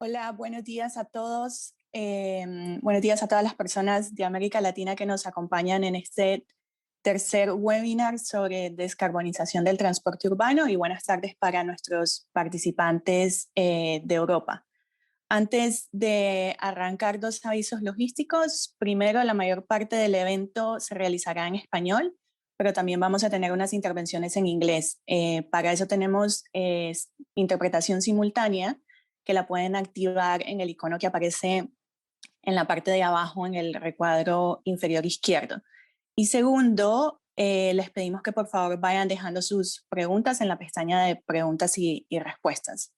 Hola, buenos días a todos. Buenos días a todas las personas de América Latina que nos acompañan en este tercer webinar sobre descarbonización del transporte urbano y buenas tardes para nuestros participantes de Europa. Antes de arrancar, dos avisos logísticos. Primero, la mayor parte del evento se realizará en español, pero también vamos a tener unas intervenciones en inglés. Para eso tenemos interpretación simultánea, que la pueden activar en el icono que aparece en la parte de abajo en el recuadro inferior izquierdo. Y segundo, les pedimos que por favor vayan dejando sus preguntas en la pestaña de preguntas y respuestas.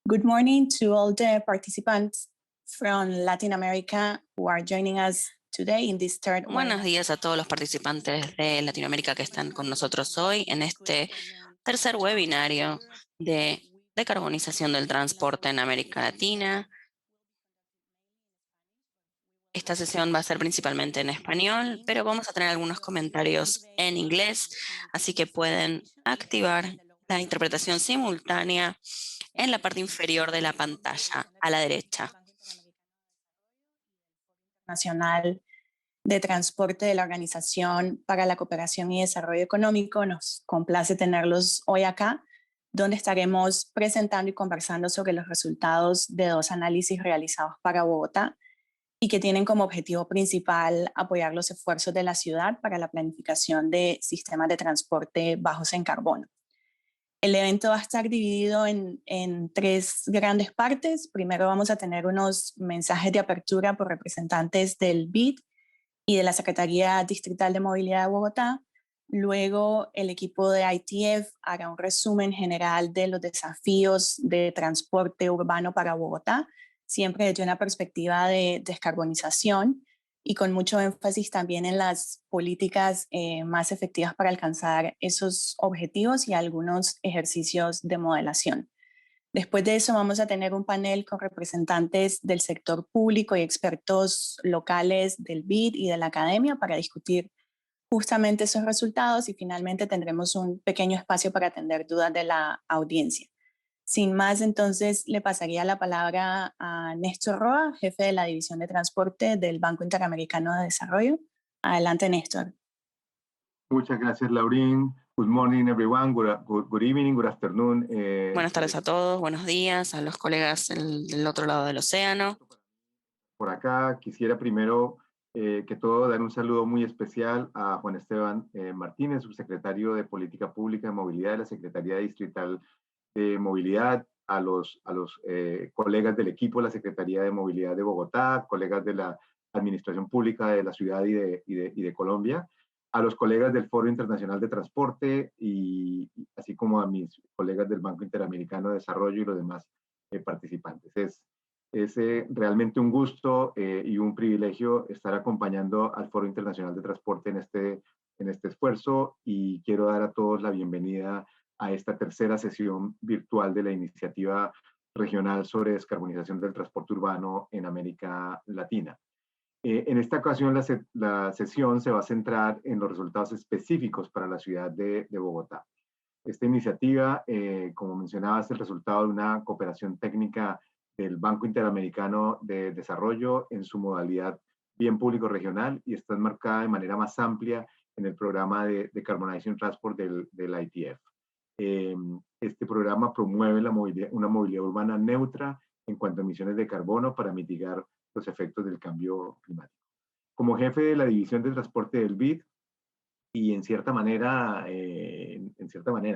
Good morning to all the participants from Latin America who are joining us today in this third webinar. Buenos días a todos los participantes de Latinoamérica que están con nosotros hoy en este tercer webinario de decarbonización del transporte en América Latina. Esta sesión va a ser principalmente en español, pero vamos a tener algunos comentarios en inglés, así que pueden activar la interpretación simultánea en la parte inferior de la pantalla, a la derecha. Nacional de Transporte de la Organización para la Cooperación y Desarrollo Económico. Nos complace tenerlos hoy acá, donde estaremos presentando y conversando sobre los resultados de dos análisis realizados para Bogotá y que tienen como objetivo principal apoyar los esfuerzos de la ciudad para la planificación de sistemas de transporte bajos en carbono. El evento va a estar dividido en tres grandes partes. Primero vamos a tener unos mensajes de apertura por representantes del BID y de la Secretaría Distrital de Movilidad de Bogotá. Luego el equipo de ITF hará un resumen general de los desafíos de transporte urbano para Bogotá, siempre desde una perspectiva de descarbonización y con mucho énfasis también en las políticas más efectivas para alcanzar esos objetivos y algunos ejercicios de modelación. Después de eso vamos a tener un panel con representantes del sector público y expertos locales del BID y de la academia para discutir justamente esos resultados y finalmente tendremos un pequeño espacio para atender dudas de la audiencia. Sin más, entonces le pasaría la palabra a Néstor Roa, jefe de la División de Transporte del Banco Interamericano de Desarrollo. Adelante, Néstor. Muchas gracias, Laurín. Good morning, everyone. Good evening, good afternoon. Buenas tardes a todos, buenos días a los colegas del otro lado del océano. Por acá quisiera primero que todo dar un saludo muy especial a Juan Esteban Martínez, subsecretario de Política Pública de Movilidad de la Secretaría Distrital de Movilidad, a los colegas del equipo de la Secretaría de Movilidad de Bogotá, colegas de la Administración Pública de la ciudad y de Colombia, a los colegas del Foro Internacional de Transporte y así como a mis colegas del Banco Interamericano de Desarrollo y los demás participantes. Es realmente un gusto y un privilegio estar acompañando al Foro Internacional de Transporte en este esfuerzo y quiero dar a todos la bienvenida a esta tercera sesión virtual de la iniciativa regional sobre descarbonización del transporte urbano en América Latina. En esta ocasión la sesión se va a centrar en los resultados específicos para la ciudad de Bogotá. Esta iniciativa, como mencionaba, es el resultado de una cooperación técnica del Banco Interamericano de Desarrollo en su modalidad bien público regional y está enmarcada de manera más amplia en el programa de Decarbonization Transport del ITF. Este programa promueve una movilidad urbana neutra en cuanto a emisiones de carbono para mitigar los efectos del cambio climático. Como jefe de la División de Transporte del BID, y en cierta manera,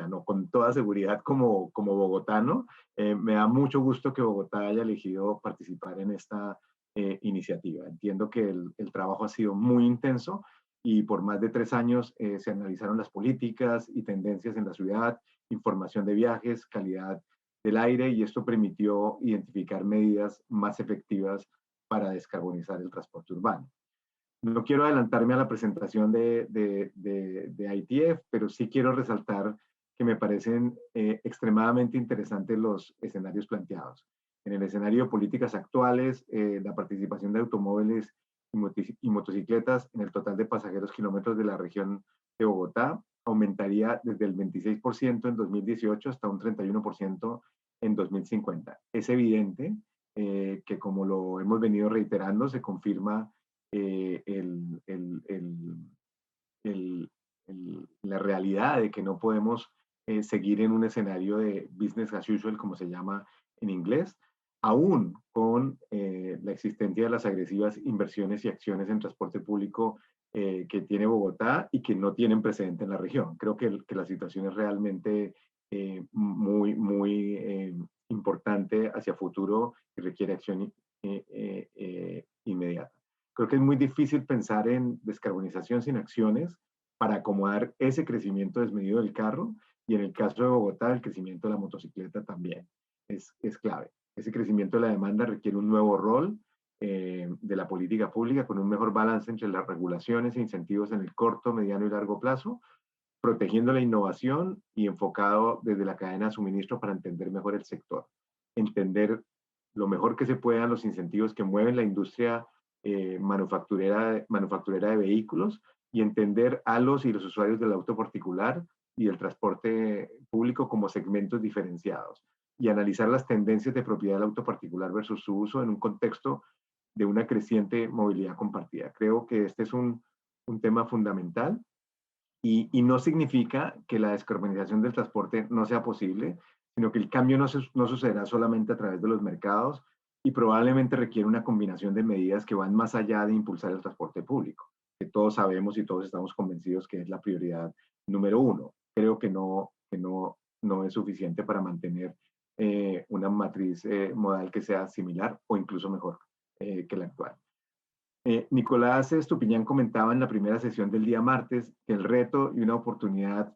no, con toda seguridad como bogotano, me da mucho gusto que Bogotá haya elegido participar en esta iniciativa. Entiendo que el trabajo ha sido muy intenso y por más de 3 años se analizaron las políticas y tendencias en la ciudad, información de viajes, calidad del aire, y esto permitió identificar medidas más efectivas para descarbonizar el transporte urbano. No quiero adelantarme a la presentación de ITF, pero sí quiero resaltar que me parecen extremadamente interesantes los escenarios planteados. En el escenario de políticas actuales, la participación de automóviles y motocicletas en el total de pasajeros kilómetros de la región de Bogotá aumentaría desde el 26% en 2018 hasta un 31% en 2050. Es evidente que, como lo hemos venido reiterando, se confirma la realidad de que no podemos seguir en un escenario de business as usual, como se llama en inglés, aún con la existencia de las agresivas inversiones y acciones en transporte público que tiene Bogotá y que no tienen precedente en la región. Creo que la situación es realmente muy importante hacia futuro y requiere acción inmediata. Creo que es muy difícil pensar en descarbonización sin acciones para acomodar ese crecimiento desmedido del carro, y en el caso de Bogotá el crecimiento de la motocicleta también es clave. Ese crecimiento de la demanda requiere un nuevo rol de la política pública con un mejor balance entre las regulaciones e incentivos en el corto, mediano y largo plazo, protegiendo la innovación y enfocado desde la cadena de suministro para entender mejor el sector, entender lo mejor que se puedan los incentivos que mueven la industria manufacturera de vehículos, y entender a los y los usuarios del auto particular y del transporte público como segmentos diferenciados, y analizar las tendencias de propiedad del auto particular versus su uso en un contexto de una creciente movilidad compartida. Creo que este es un tema fundamental, y no significa que la descarbonización del transporte no sea posible, sino que el cambio no sucederá solamente a través de los mercados, y probablemente requiere una combinación de medidas que van más allá de impulsar el transporte público, que todos sabemos y todos estamos convencidos que es la prioridad número uno. Creo que no es suficiente para mantener una matriz modal que sea similar o incluso mejor que la actual. Nicolás Estupiñán comentaba en la primera sesión del día martes que el reto y una oportunidad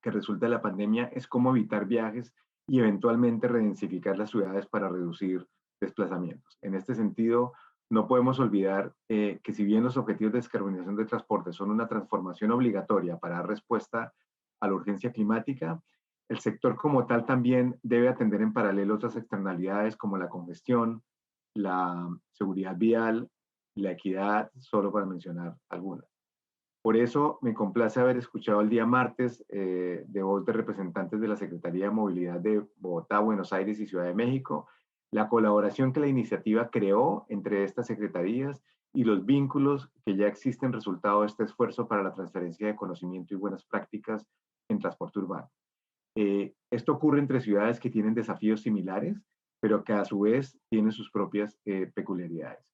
que resulta de la pandemia es cómo evitar viajes y eventualmente redensificar las ciudades para reducir desplazamientos. En este sentido, no podemos olvidar que si bien los objetivos de descarbonización de transporte son una transformación obligatoria para dar respuesta a la urgencia climática, el sector como tal también debe atender en paralelo otras externalidades como la congestión, la seguridad vial, la equidad, solo para mencionar algunas. Por eso me complace haber escuchado el día martes de voz de representantes de la Secretaría de Movilidad de Bogotá, Buenos Aires y Ciudad de México, la colaboración que la iniciativa creó entre estas secretarías y los vínculos que ya existen resultado de este esfuerzo para la transferencia de conocimiento y buenas prácticas en transporte urbano. Esto ocurre entre ciudades que tienen desafíos similares, pero que a su vez tienen sus propias peculiaridades.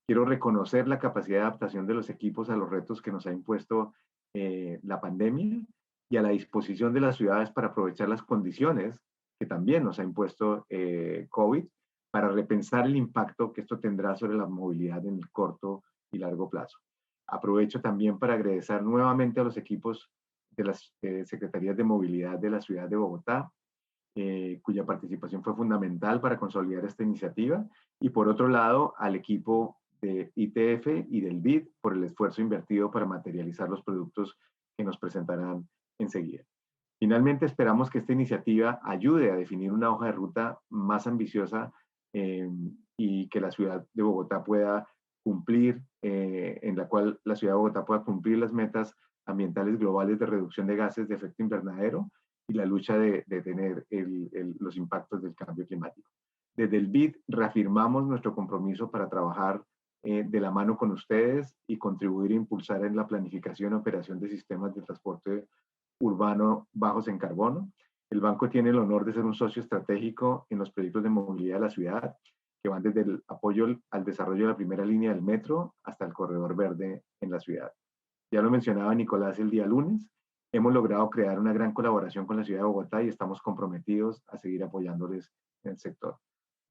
Quiero reconocer la capacidad de adaptación de los equipos a los retos que nos ha impuesto la pandemia, y a la disposición de las ciudades para aprovechar las condiciones que también nos ha impuesto COVID, para repensar el impacto que esto tendrá sobre la movilidad en el corto y largo plazo. Aprovecho también para agradecer nuevamente a los equipos de las Secretarías de Movilidad de la ciudad de Bogotá, cuya participación fue fundamental para consolidar esta iniciativa, y por otro lado al equipo de ITF y del BID por el esfuerzo invertido para materializar los productos que nos presentarán enseguida. Finalmente, esperamos que esta iniciativa ayude a definir una hoja de ruta más ambiciosa y que la ciudad de Bogotá pueda cumplir, en la cual la ciudad de Bogotá pueda cumplir las metas ambientales globales de reducción de gases de efecto invernadero y la lucha de detener los impactos del cambio climático. Desde el BID reafirmamos nuestro compromiso para trabajar de la mano con ustedes y contribuir a impulsar en la planificación y operación de sistemas de transporte urbano bajos en carbono. El banco tiene el honor de ser un socio estratégico en los proyectos de movilidad de la ciudad, que van desde el apoyo al desarrollo de la primera línea del metro hasta el corredor verde en la ciudad. Ya lo mencionaba Nicolás el día lunes, hemos logrado crear una gran colaboración con la ciudad de Bogotá y estamos comprometidos a seguir apoyándoles en el sector.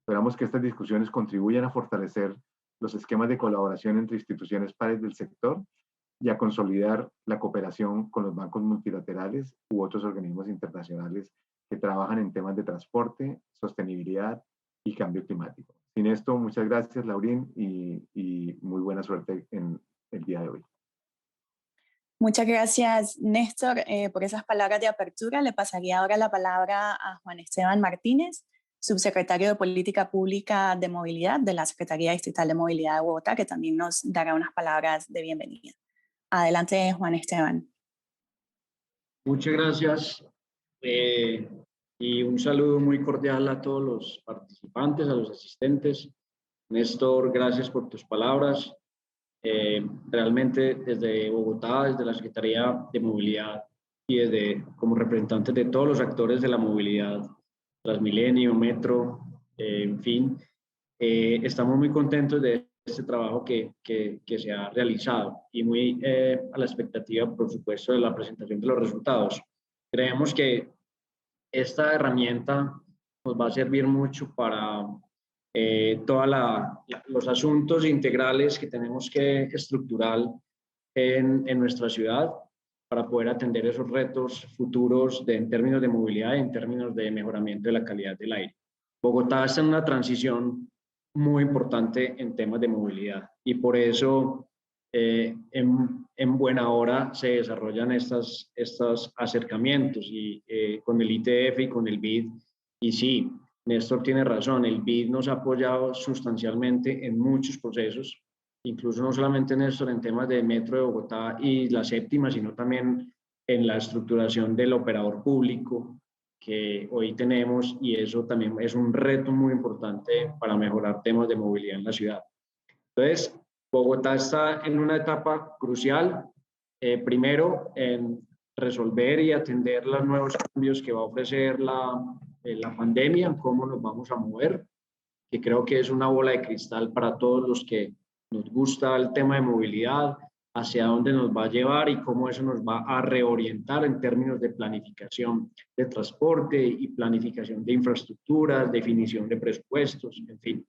Esperamos que estas discusiones contribuyan a fortalecer los esquemas de colaboración entre instituciones pares del sector y a consolidar la cooperación con los bancos multilaterales u otros organismos internacionales que trabajan en temas de transporte, sostenibilidad y cambio climático. Sin esto, muchas gracias, Laurín, y muy buena suerte en el día de hoy. Muchas gracias, Néstor, por esas palabras de apertura. Le pasaría ahora la palabra a Juan Esteban Martínez, subsecretario de Política Pública de Movilidad de la Secretaría Distrital de Movilidad de Bogotá, que también nos dará unas palabras de bienvenida. Adelante, Juan Esteban. Muchas gracias. Y un saludo muy cordial a todos los participantes, a los asistentes. Néstor, gracias por tus palabras. Realmente desde Bogotá, desde la Secretaría de Movilidad y desde como representantes de todos los actores de la movilidad, Transmilenio, Metro, en fin, estamos muy contentos de este trabajo que se ha realizado y muy a la expectativa, por supuesto, de la presentación de los resultados. Creemos que esta herramienta nos va a servir mucho para todos los asuntos integrales que tenemos que estructurar en nuestra ciudad para poder atender esos retos futuros en términos de movilidad y en términos de mejoramiento de la calidad del aire. Bogotá está en una transición muy importante en temas de movilidad y por eso en buena hora se desarrollan estos acercamientos y con el ITF y con el BID. Y sí, Néstor tiene razón, el BID nos ha apoyado sustancialmente en muchos procesos, incluso no solamente Néstor en temas de Metro de Bogotá y la séptima, sino también en la estructuración del operador público que hoy tenemos, y eso también es un reto muy importante para mejorar temas de movilidad en la ciudad. Entonces, Bogotá está en una etapa crucial, primero en resolver y atender los nuevos cambios que va a ofrecer la pandemia, cómo nos vamos a mover, que creo que es una bola de cristal para todos los que nos gusta el tema de movilidad, hacia dónde nos va a llevar y cómo eso nos va a reorientar en términos de planificación de transporte y planificación de infraestructuras, definición de presupuestos, en fin.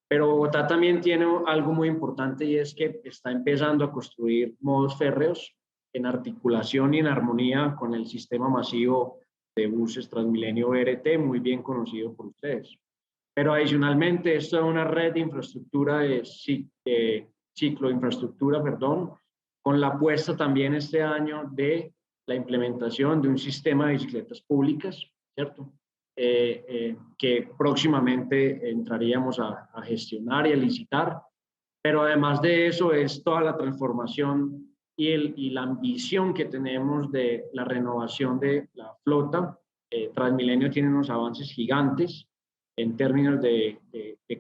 Pero Bogotá también tiene algo muy importante y es que está empezando a construir modos férreos en articulación y en armonía con el sistema masivo de buses Transmilenio BRT, muy bien conocido por ustedes. Pero adicionalmente, esto es una red de infraestructura, de cicloinfraestructura, perdón, con la apuesta también este año de la implementación de un sistema de bicicletas públicas, ¿cierto? Que próximamente entraríamos a gestionar y a licitar. Pero además de eso es toda la transformación y la ambición que tenemos de la renovación de la flota. Transmilenio tiene unos avances gigantes en términos de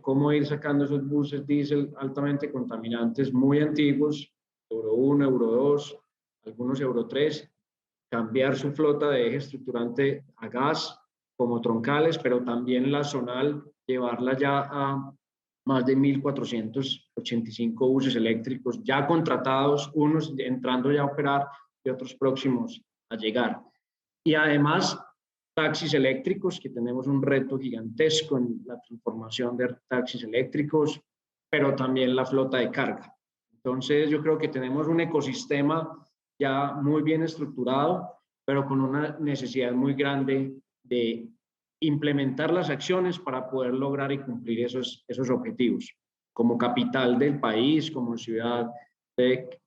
cómo ir sacando esos buses diésel altamente contaminantes muy antiguos, Euro 1, Euro 2, algunos Euro 3, cambiar su flota de eje estructurante a gas como troncales, pero también la zonal, llevarla ya a más de 1.485 buses eléctricos ya contratados, unos entrando ya a operar y otros próximos a llegar. Y además, taxis eléctricos, que tenemos un reto gigantesco en la transformación de taxis eléctricos, pero también la flota de carga. Entonces, yo creo que tenemos un ecosistema ya muy bien estructurado, pero con una necesidad muy grande de implementar las acciones para poder lograr y cumplir esos objetivos. Como capital del país, como ciudad de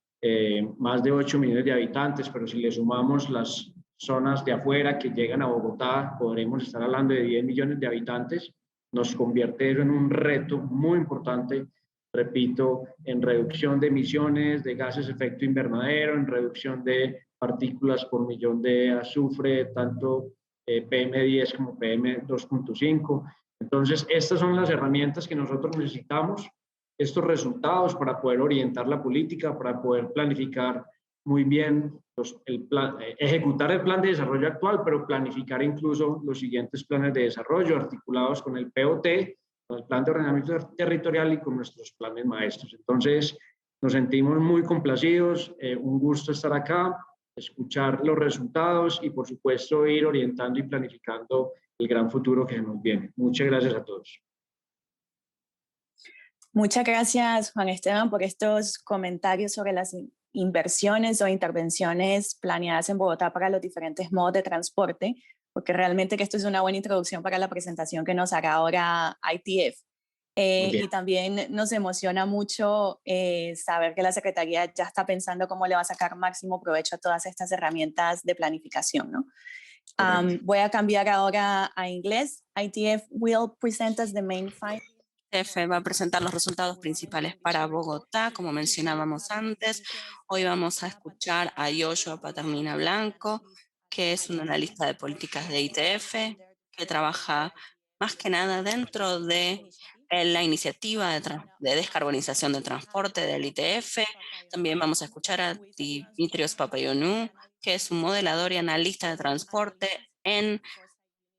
más de 8 millones de habitantes, pero si le sumamos las zonas de afuera que llegan a Bogotá, podremos estar hablando de 10 millones de habitantes, nos convierte eso en un reto muy importante, repito, en reducción de emisiones de gases de efecto invernadero, en reducción de partículas por millón de azufre, tanto PM10 como PM2.5. Entonces, estas son las herramientas que nosotros necesitamos, estos resultados para poder orientar la política, para poder planificar muy bien, ejecutar el plan de desarrollo actual, pero planificar incluso los siguientes planes de desarrollo articulados con el POT, con el plan de ordenamiento territorial y con nuestros planes maestros. Entonces, nos sentimos muy complacidos, un gusto estar acá, escuchar los resultados y, por supuesto, ir orientando y planificando el gran futuro que nos viene. Muchas gracias a todos. Muchas gracias, Juan Esteban, por estos comentarios sobre las inversiones o intervenciones planeadas en Bogotá para los diferentes modos de transporte, porque realmente que esto es una buena introducción para la presentación que nos hará ahora ITF. Y también nos emociona mucho saber que la Secretaría ya está pensando cómo le va a sacar máximo provecho a todas estas herramientas de planificación, ¿no? Voy a cambiar ahora a inglés. ITF will present us the main findings. ITF va a presentar los resultados principales para Bogotá, como mencionábamos antes. Hoy vamos a escuchar a Yoshua Paternina Blanco, que es un analista de políticas de ITF, que trabaja más que nada dentro de la iniciativa de descarbonización del transporte del ITF. También vamos a escuchar a Dimitrios Papaionou, que es un modelador y analista de transporte en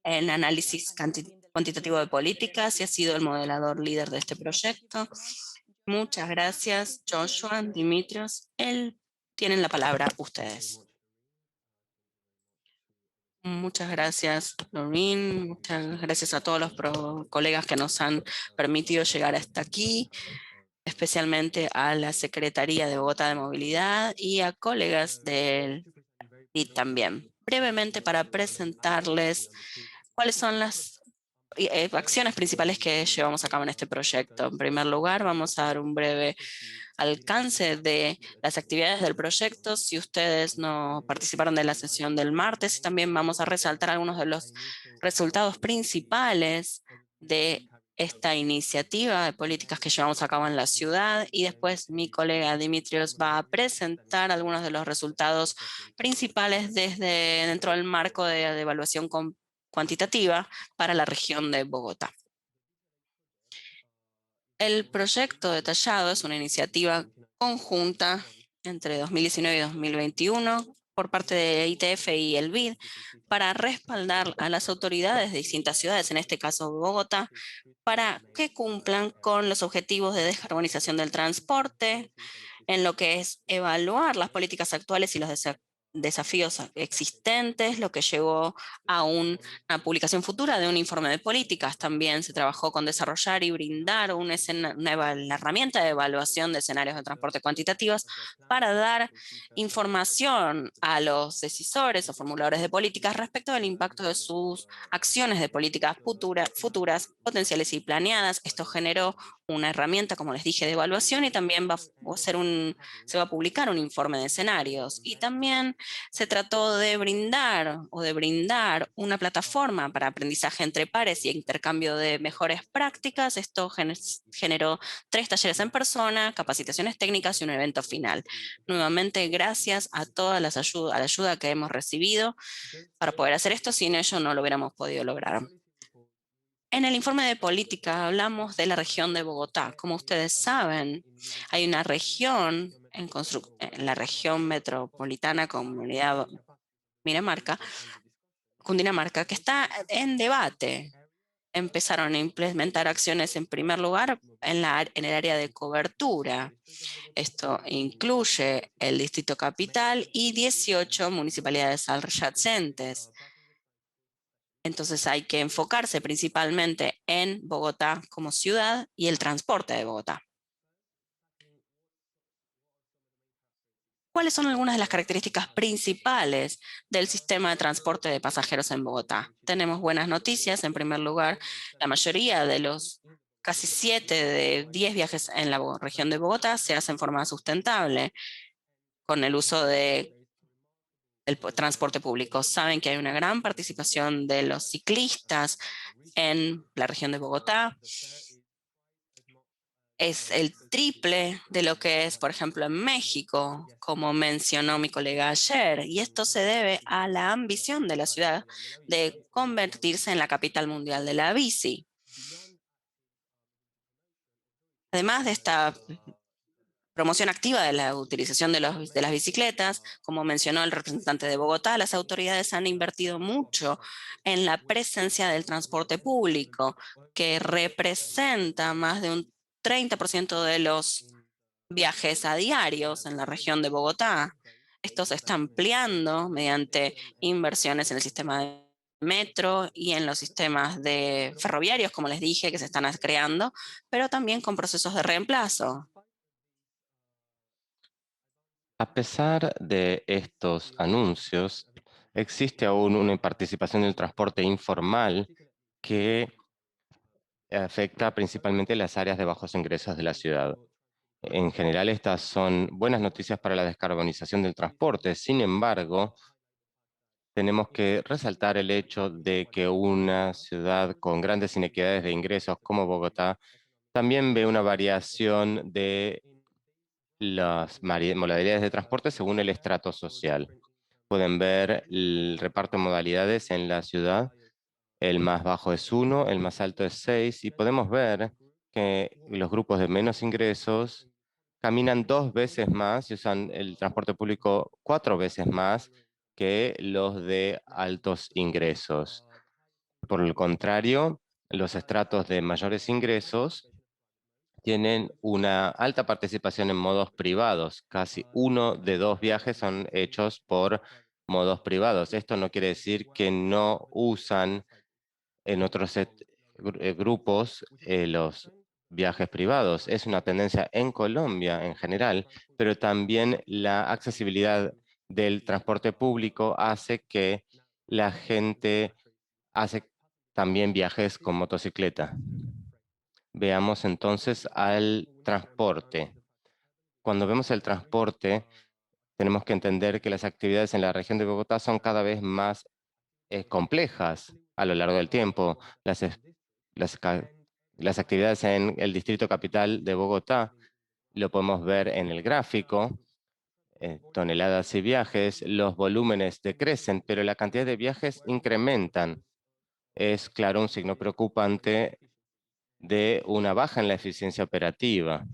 análisis cuantitativo de políticas y ha sido el modelador líder de este proyecto. Muchas gracias, Joshua, Dimitrios. Tienen la palabra ustedes. Muchas gracias, Noreen. Muchas gracias a todos los colegas que nos han permitido llegar hasta aquí, especialmente a la Secretaría de Bogotá de Movilidad y a colegas del BID también. Brevemente para presentarles cuáles son las acciones principales que llevamos a cabo en este proyecto. En primer lugar, vamos a dar un breve alcance de las actividades del proyecto si ustedes no participaron de la sesión del martes, y también vamos a resaltar algunos de los resultados principales de esta iniciativa de políticas que llevamos a cabo en la ciudad, y después mi colega Dimitrios va a presentar algunos de los resultados principales dentro del marco de evaluación cuantitativa para la región de Bogotá. El proyecto detallado es una iniciativa conjunta entre 2019 y 2021 por parte de ITF y el BID para respaldar a las autoridades de distintas ciudades, en este caso Bogotá, para que cumplan con los objetivos de descarbonización del transporte, en lo que es evaluar las políticas actuales y los desafíos existentes, lo que llevó a una publicación futura de un informe de políticas. También se trabajó con desarrollar y brindar una herramienta de evaluación de escenarios de transporte cuantitativos para dar información a los decisores o formuladores de políticas respecto del impacto de sus acciones de políticas futuras, potenciales y planeadas. Esto generó una herramienta, como les dije, de evaluación, y también se va a publicar un informe de escenarios. Y también se trató de brindar una plataforma para aprendizaje entre pares y intercambio de mejores prácticas. Esto generó 3 talleres en persona, capacitaciones técnicas y un evento final. Nuevamente, gracias a toda la ayuda que hemos recibido para poder hacer esto. Sin ello no lo hubiéramos podido lograr. En el informe de política hablamos de la región de Bogotá. Como ustedes saben, hay una región en la región metropolitana Comunidad Cundinamarca, que está en debate. Empezaron a implementar acciones en primer lugar en el área de cobertura. Esto incluye el Distrito Capital y 18 municipalidades adyacentes. Entonces hay que enfocarse principalmente en Bogotá como ciudad y el transporte de Bogotá. ¿Cuáles son algunas de las características principales del sistema de transporte de pasajeros en Bogotá? Tenemos buenas noticias. En primer lugar, la mayoría de los casi 7 de 10 viajes en la región de Bogotá se hacen en forma sustentable con el uso del transporte público. Saben que hay una gran participación de los ciclistas en la región de Bogotá. Es el triple de lo que es, por ejemplo, en México, como mencionó mi colega ayer, y esto se debe a la ambición de la ciudad de convertirse en la capital mundial de la bici. Además de esta promoción activa de la utilización de las bicicletas, como mencionó el representante de Bogotá, las autoridades han invertido mucho en la presencia del transporte público, que representa más de un 30% de los viajes a diarios en la región de Bogotá. Esto se está ampliando mediante inversiones en el sistema de metro y en los sistemas de ferroviarios, como les dije, que se están creando, pero también con procesos de reemplazo. A pesar de estos anuncios, existe aún una participación del transporte informal que afecta principalmente las áreas de bajos ingresos de la ciudad. En general, estas son buenas noticias para la descarbonización del transporte. Sin embargo, tenemos que resaltar el hecho de que una ciudad con grandes inequidades de ingresos como Bogotá también ve una variación de las modalidades de transporte según el estrato social. Pueden ver el reparto de modalidades en la ciudad. El más bajo es 1, el más alto es 6, y podemos ver que los grupos de menos ingresos caminan 2 veces más y usan el transporte público 4 veces más que los de altos ingresos. Por el contrario, los estratos de mayores ingresos tienen una alta participación en modos privados. Casi 1 de 2 viajes son hechos por modos privados. Esto no quiere decir que no usan en otros grupos los viajes privados. Es una tendencia en Colombia en general, pero también la accesibilidad del transporte público hace que la gente hace también viajes con motocicleta. Veamos entonces al transporte. Cuando vemos el transporte, tenemos que entender que las actividades en la región de Bogotá son cada vez más complejas a lo largo del tiempo. Las actividades en el distrito capital de Bogotá lo podemos ver en el gráfico, toneladas y viajes, los volúmenes decrecen, pero la cantidad de viajes incrementan. Es claro un signo preocupante de una baja en la eficiencia operativa,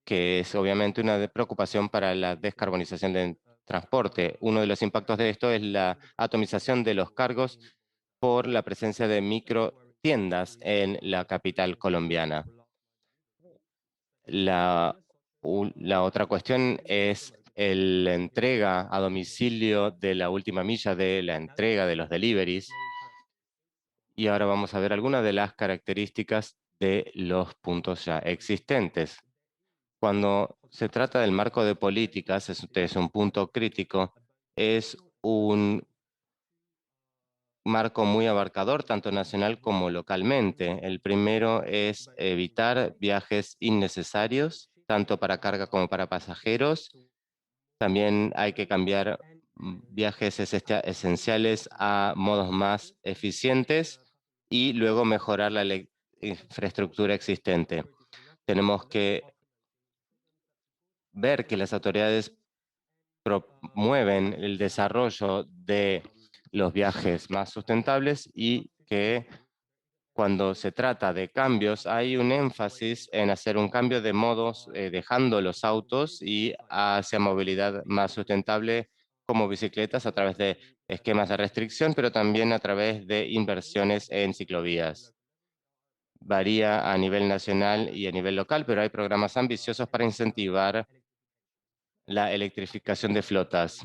que es obviamente una preocupación para la descarbonización del transporte. Uno de los impactos de esto es la atomización de los cargos por la presencia de microtiendas en la capital colombiana. La otra cuestión es la entrega a domicilio de la última milla de la entrega de los deliveries. Y ahora vamos a ver algunas de las características de los puntos ya existentes. Cuando se trata del marco de políticas, es un punto crítico, es un marco muy abarcador, tanto nacional como localmente. El primero es evitar viajes innecesarios, tanto para carga como para pasajeros. También hay que cambiar viajes esenciales a modos más eficientes y luego mejorar la infraestructura existente. Tenemos que ver que las autoridades promueven el desarrollo de los viajes más sustentables y que cuando se trata de cambios hay un énfasis en hacer un cambio de modos, dejando los autos y hacia movilidad más sustentable como bicicletas a través de esquemas de restricción, pero también a través de inversiones en ciclovías. Varía a nivel nacional y a nivel local, pero hay programas ambiciosos para incentivar la electrificación de flotas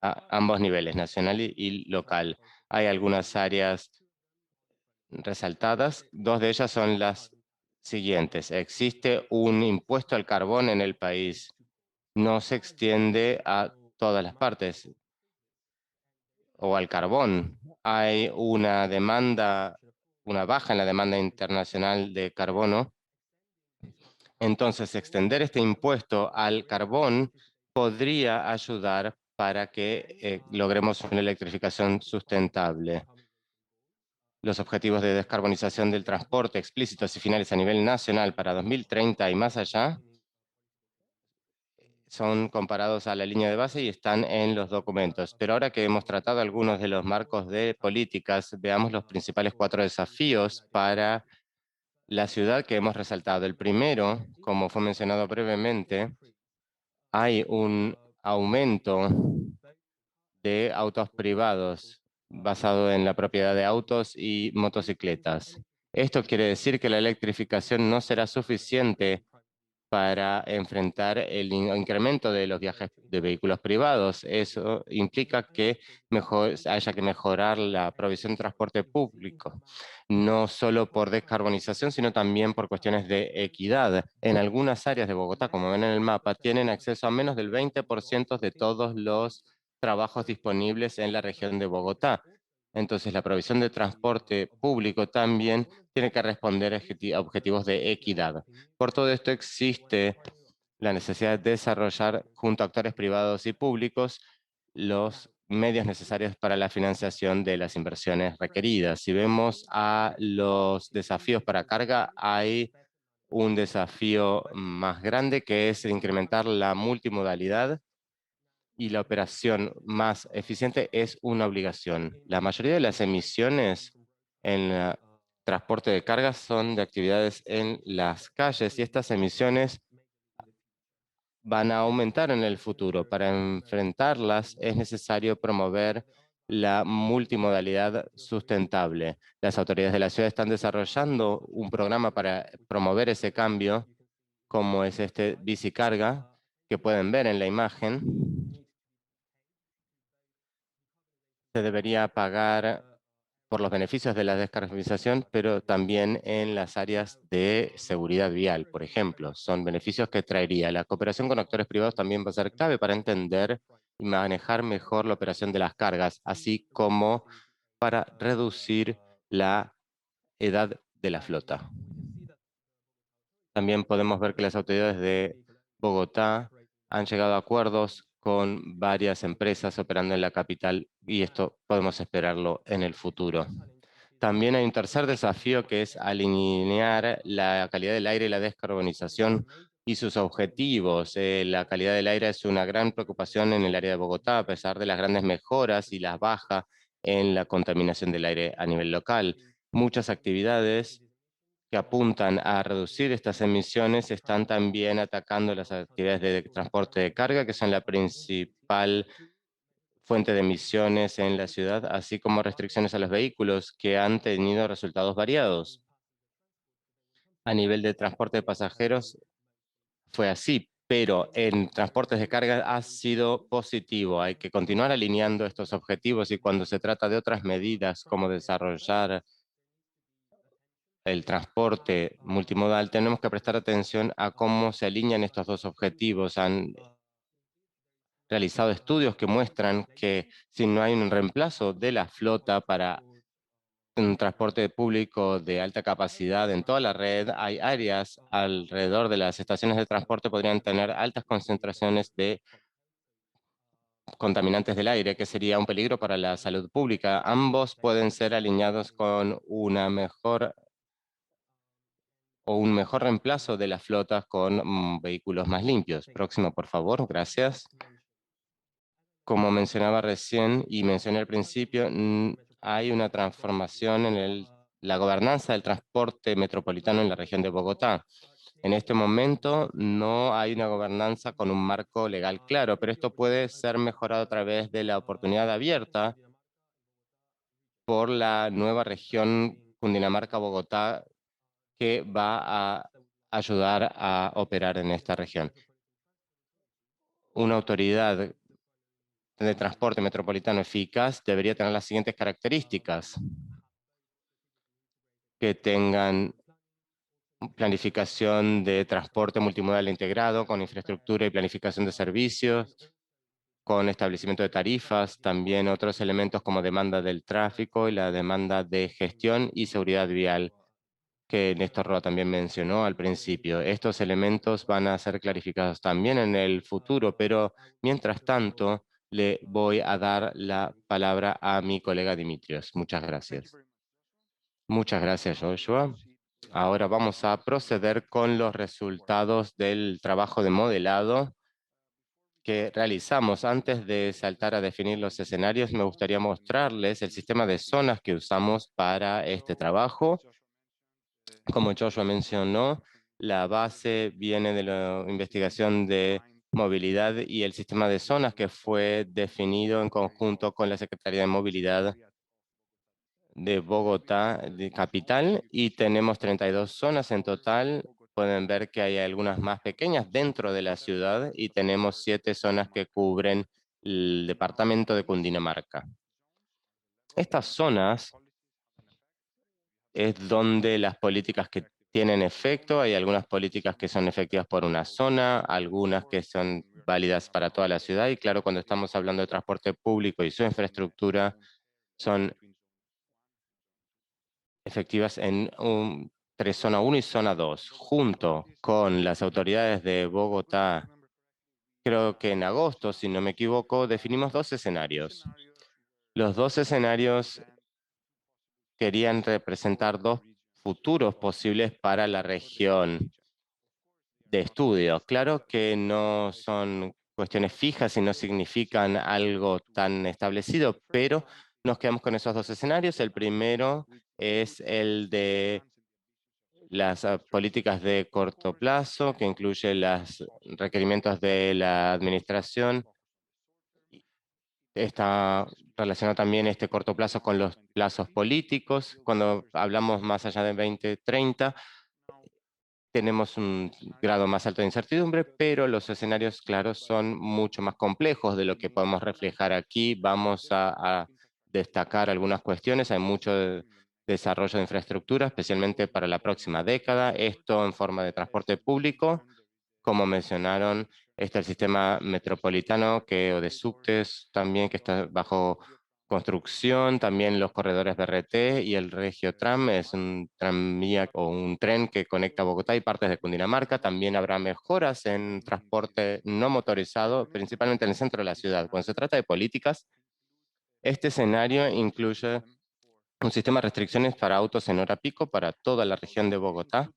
a ambos niveles, nacional y local. Hay algunas áreas resaltadas, 2 de ellas son las siguientes. Existe un impuesto al carbón en el país. No se extiende a todas las partes o al carbón. Hay una demanda, una baja en la demanda internacional de carbono. Entonces, extender este impuesto al carbón podría ayudar para que logremos una electrificación sustentable. Los objetivos de descarbonización del transporte explícitos y finales a nivel nacional para 2030 y más allá son comparados a la línea de base y están en los documentos. Pero ahora que hemos tratado algunos de los marcos de políticas, veamos los principales 4 desafíos para la ciudad que hemos resaltado. El primero, como fue mencionado brevemente, hay un aumento de autos privados basado en la propiedad de autos y motocicletas. Esto quiere decir que la electrificación no será suficiente para enfrentar el incremento de los viajes de vehículos privados. Eso implica que haya que mejorar la provisión de transporte público, no solo por descarbonización, sino también por cuestiones de equidad. En algunas áreas de Bogotá, como ven en el mapa, tienen acceso a menos del 20% de todos los trabajos disponibles en la región de Bogotá. Entonces, la provisión de transporte público también tiene que responder a objetivos de equidad. Por todo esto existe la necesidad de desarrollar junto a actores privados y públicos los medios necesarios para la financiación de las inversiones requeridas. Si vemos a los desafíos para carga, hay un desafío más grande que es incrementar la multimodalidad y la operación más eficiente es una obligación. La mayoría de las emisiones en el transporte de cargas son de actividades en las calles y estas emisiones van a aumentar en el futuro. Para enfrentarlas es necesario promover la multimodalidad sustentable. Las autoridades de la ciudad están desarrollando un programa para promover ese cambio, como es este bicicarga, que pueden ver en la imagen. Se debería pagar por los beneficios de la descarbonización, pero también en las áreas de seguridad vial, por ejemplo. Son beneficios que traería. La cooperación con actores privados también va a ser clave para entender y manejar mejor la operación de las cargas, así como para reducir la edad de la flota. También podemos ver que las autoridades de Bogotá han llegado a acuerdos con varias empresas operando en la capital y esto podemos esperarlo en el futuro. También hay un tercer desafío que es alinear la calidad del aire y la descarbonización y sus objetivos. La calidad del aire es una gran preocupación en el área de Bogotá, a pesar de las grandes mejoras y las bajas en la contaminación del aire a nivel local. Muchas actividades que apuntan a reducir estas emisiones están también atacando las actividades de transporte de carga, que son la principal fuente de emisiones en la ciudad, así como restricciones a los vehículos que han tenido resultados variados. A nivel de transporte de pasajeros fue así, pero en transportes de carga ha sido positivo. Hay que continuar alineando estos objetivos y cuando se trata de otras medidas como desarrollar el transporte multimodal, tenemos que prestar atención a cómo se alinean estos dos objetivos. Han realizado estudios que muestran que si no hay un reemplazo de la flota para un transporte público de alta capacidad en toda la red, hay áreas alrededor de las estaciones de transporte que podrían tener altas concentraciones de contaminantes del aire, que sería un peligro para la salud pública. Ambos pueden ser alineados con una mejor o un mejor reemplazo de las flotas con vehículos más limpios. Próximo, por favor. Gracias. Como mencionaba recién y mencioné al principio, hay una transformación en la gobernanza del transporte metropolitano en la región de Bogotá. En este momento no hay una gobernanza con un marco legal claro, pero esto puede ser mejorado a través de la oportunidad abierta por la nueva región Cundinamarca-Bogotá que va a ayudar a operar en esta región. Una autoridad de transporte metropolitano eficaz debería tener las siguientes características: que tengan planificación de transporte multimodal integrado con infraestructura y planificación de servicios, con establecimiento de tarifas, también otros elementos como demanda del tráfico y la demanda de gestión y seguridad vial, que Néstor Roa también mencionó al principio. Estos elementos van a ser clarificados también en el futuro, pero mientras tanto le voy a dar la palabra a mi colega Dimitrios. Muchas gracias. Muchas gracias, Joshua. Ahora vamos a proceder con los resultados del trabajo de modelado que realizamos. Antes de saltar a definir los escenarios, me gustaría mostrarles el sistema de zonas que usamos para este trabajo. Como Joshua mencionó, la base viene de la investigación de movilidad y el sistema de zonas que fue definido en conjunto con la Secretaría de Movilidad de Bogotá, de capital, y tenemos 32 zonas en total. Pueden ver que hay algunas más pequeñas dentro de la ciudad y tenemos 7 zonas que cubren el departamento de Cundinamarca. Estas zonas es donde las políticas que tienen efecto, hay algunas políticas que son efectivas por una zona, algunas que son válidas para toda la ciudad, y claro, cuando estamos hablando de transporte público y su infraestructura, son efectivas entre zona 1 y zona 2, junto con las autoridades de Bogotá. Creo que en agosto, si no me equivoco, definimos 2 escenarios. Los 2 escenarios querían representar 2 futuros posibles para la región de estudio. Claro que no son cuestiones fijas y no significan algo tan establecido, pero nos quedamos con esos dos escenarios. El primero es el de las políticas de corto plazo, que incluye los requerimientos de la administración. Está relacionado también este corto plazo con los plazos políticos. Cuando hablamos más allá de 2030, tenemos un grado más alto de incertidumbre, pero los escenarios, claro, son mucho más complejos de lo que podemos reflejar aquí. Vamos a destacar algunas cuestiones. Hay mucho desarrollo de infraestructura, especialmente para la próxima década. Esto en forma de transporte público, como mencionaron, está el sistema metropolitano o de subtes también, que está bajo construcción, también los corredores BRT y el Regiotram, es un tranvía o un tren que conecta Bogotá y partes de Cundinamarca. También habrá mejoras en transporte no motorizado, principalmente en el centro de la ciudad. Cuando se trata de políticas, este escenario incluye un sistema de restricciones para autos en hora pico para toda la región de Bogotá,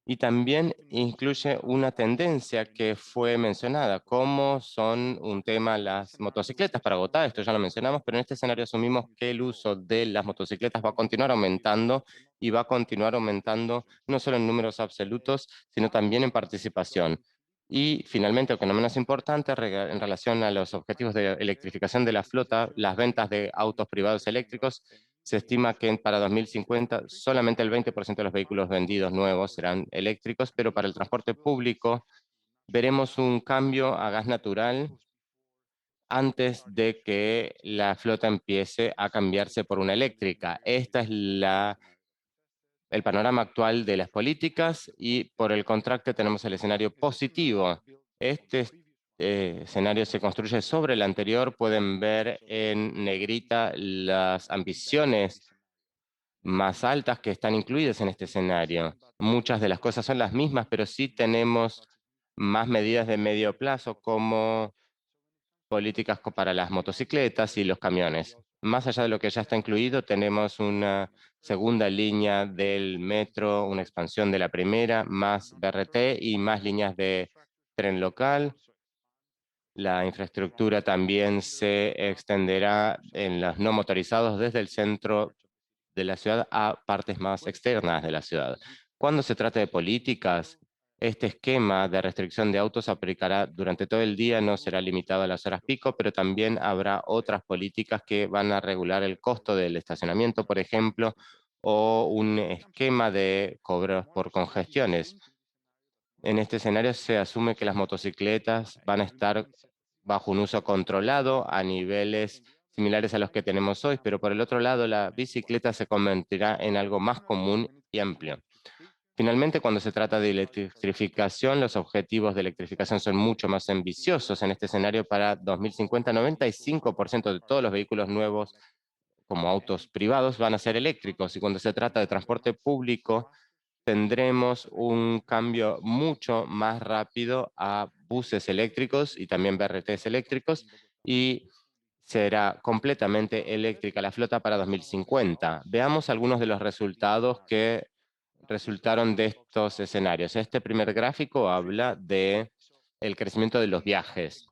y también incluye una tendencia que fue mencionada, como son un tema las motocicletas para Bogotá. Esto ya lo mencionamos, pero en este escenario asumimos que el uso de las motocicletas va a continuar aumentando, y va a continuar aumentando no solo en números absolutos, sino también en participación. Y finalmente, aunque no menos importante, en relación a los objetivos de electrificación de la flota, las ventas de autos privados eléctricos, se estima que para 2050 solamente el 20% de los vehículos vendidos nuevos serán eléctricos, pero para el transporte público veremos un cambio a gas natural antes de que la flota empiece a cambiarse por una eléctrica. Este es el panorama actual de las políticas, y por el contraste tenemos el escenario positivo. Este escenario se construye sobre el anterior. Pueden ver en negrita las ambiciones más altas que están incluidas en este escenario. Muchas de las cosas son las mismas, pero sí tenemos más medidas de medio plazo, como políticas para las motocicletas y los camiones. Más allá de lo que ya está incluido, tenemos una segunda línea del metro, una expansión de la primera, más BRT y más líneas de tren local. La infraestructura también se extenderá en los no motorizados desde el centro de la ciudad a partes más externas de la ciudad. Cuando se trata de políticas, este esquema de restricción de autos aplicará durante todo el día, no será limitado a las horas pico, pero también habrá otras políticas que van a regular el costo del estacionamiento, por ejemplo, o un esquema de cobros por congestiones. En este escenario se asume que las motocicletas van a estar bajo un uso controlado a niveles similares a los que tenemos hoy, pero por el otro lado la bicicleta se convertirá en algo más común y amplio. Finalmente, cuando se trata de electrificación, los objetivos de electrificación son mucho más ambiciosos. En este escenario, para 2050, 95% de todos los vehículos nuevos, como autos privados, van a ser eléctricos. Y cuando se trata de transporte público, tendremos un cambio mucho más rápido a buses eléctricos y también BRTs eléctricos, y será completamente eléctrica la flota para 2050. Veamos algunos de los resultados que resultaron de estos escenarios. Este primer gráfico habla de el crecimiento de los viajes.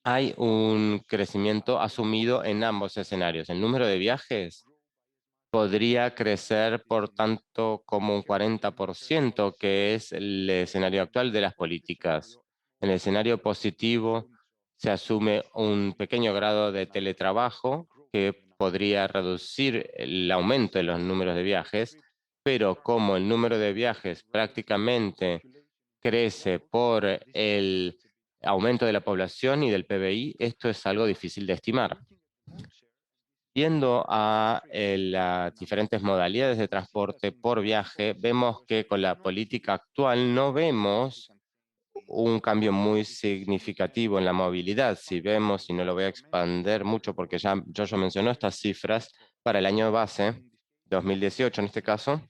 Hay un crecimiento asumido en ambos escenarios. El número de viajes podría crecer por tanto como un 40%, que es el escenario actual de las políticas. En el escenario positivo se asume un pequeño grado de teletrabajo que podría reducir el aumento de los números de viajes, pero como el número de viajes prácticamente crece por el aumento de la población y del PBI, esto es algo difícil de estimar. Viendo a las diferentes modalidades de transporte por viaje, vemos que con la política actual no vemos un cambio muy significativo en la movilidad. Si vemos, y no lo voy a expander mucho porque ya Joshua mencionó estas cifras para el año base, 2018 en este caso,